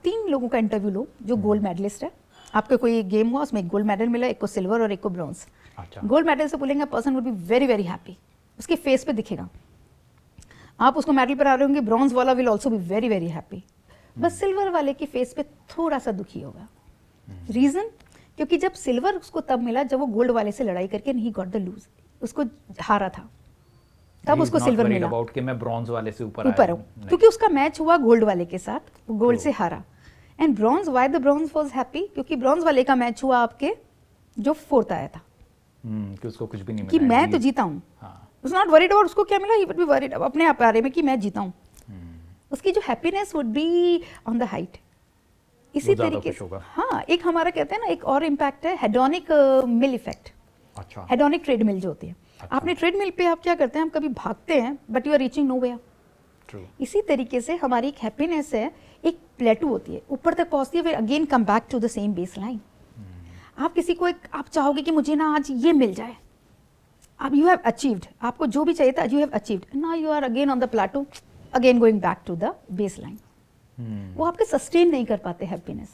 3 लोगों का इंटरव्यू लो जो गोल्ड मेडलिस्ट है, आपका कोई गेम हुआ, उसमें एक गोल्ड मेडल मिला, एक को सिल्वर और एक को ब्रॉन्ज। अच्छा। गोल्ड मेडल से बोलेंगे person would be very very happy, उसके फेस पे दिखेगा। आप उसको मेडल पर आ रहे होंगे, ब्रॉन्ज वाला will also be very very happy, बस सिल्वर वाले के फेस पे थोड़ा सा दुखी होगा। रीजन, क्योंकि जब सिल्वर उसको तब मिला जब वो गोल्ड वाले से लड़ाई करके नहीं गॉट द लूज, उसको हारा था, तब उसको सिल्वर मिला। अबाउट कि मैं ब्रॉन्ज वाले से ऊपर ऊपर हूँ, क्योंकि उसका मैच हुआ गोल्ड वाले के साथ, वो गोल्ड से हारा। And bronze, why the bronze was happy, क्योंकि ब्रॉन्ज वाले का मैच हुआ आपके जो फोर्थ आया था, कि उसको कुछ भी नहीं कि मिला, मैं तो जीता हूँ। हाँ। उस नॉट वरीड अबाउट उसको क्या मिला, ही वुड बी वरीड अपने आप बारे में कि मैं जीता हूँ। उसकी जो happiness would be on the height. इसी तरीके से हाँ, एक हमारा कहते हैं ना, एक और इम्पैक्ट है हेडोनिक मिल इफेक्ट। अच्छा। हेडोनिक ट्रेडमिल जो होती है, आपने ट्रेडमिल पे आप क्या करते हैं, हम कभी भागते हैं but you are reaching nowhere. True. इसी तरीके से हमारी एक हैप्पीनेस है, एक प्लेटू होती है, ऊपर तक पहुंचती है, फिर again come back to the same baseline. आप किसी को आप चाहोगे कि मुझे ना आज ये मिल जाए, अब यू हैव अचीव्ड, आपको जो भी चाहिए था you have achieved, now you are again on the plateau, again going back to the baseline. वो आपके सस्टेन नहीं कर पाते happiness.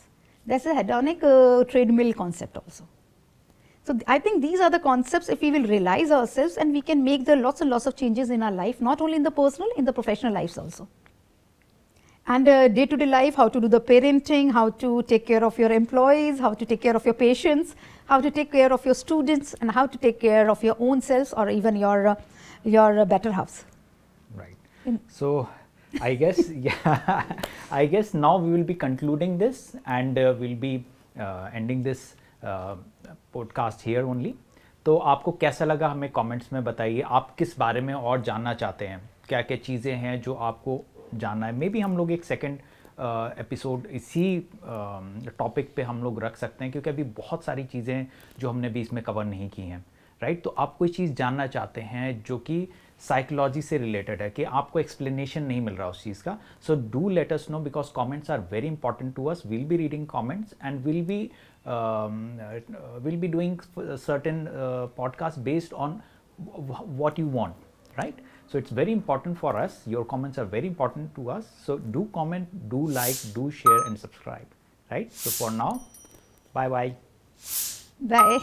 That's a hedonic treadmill concept also. So I think these are the concepts, if we will realize ourselves, and we can make the lots and lots of changes in our life, not only in the personal, in the professional lives also. And day-to-day life, how to do the parenting, how to take care of your employees, how to take care of your patients, how to take care of your students, and how to take care of your own selves or even your better house. Right. So I guess I guess now we will be concluding this, and we'll be ending this podcast here only. तो आपको कैसा लगा हमें comments में बताइए, आप किस बारे में और जानना चाहते हैं, क्या क्या चीज़ें हैं जो आपको जानना है। मे बी हम लोग एक सेकंड एपिसोड इसी टॉपिक पे हम लोग रख सकते हैं, क्योंकि अभी बहुत सारी चीज़ें जो हमने भी इसमें कवर नहीं की हैं, राइट। तो आप कोई चीज़ जानना चाहते हैं जो कि साइकोलॉजी से रिलेटेड है, कि आपको एक्सप्लेनेशन नहीं मिल रहा उस चीज़ का, so do let us know, because comments are very important to us. Will be reading comments and we'll be doing certain podcasts based on what you want, right? So it's very important for us. Your comments are very important to us. So do comment, do like, do share and subscribe, right? So for now, bye bye. Bye.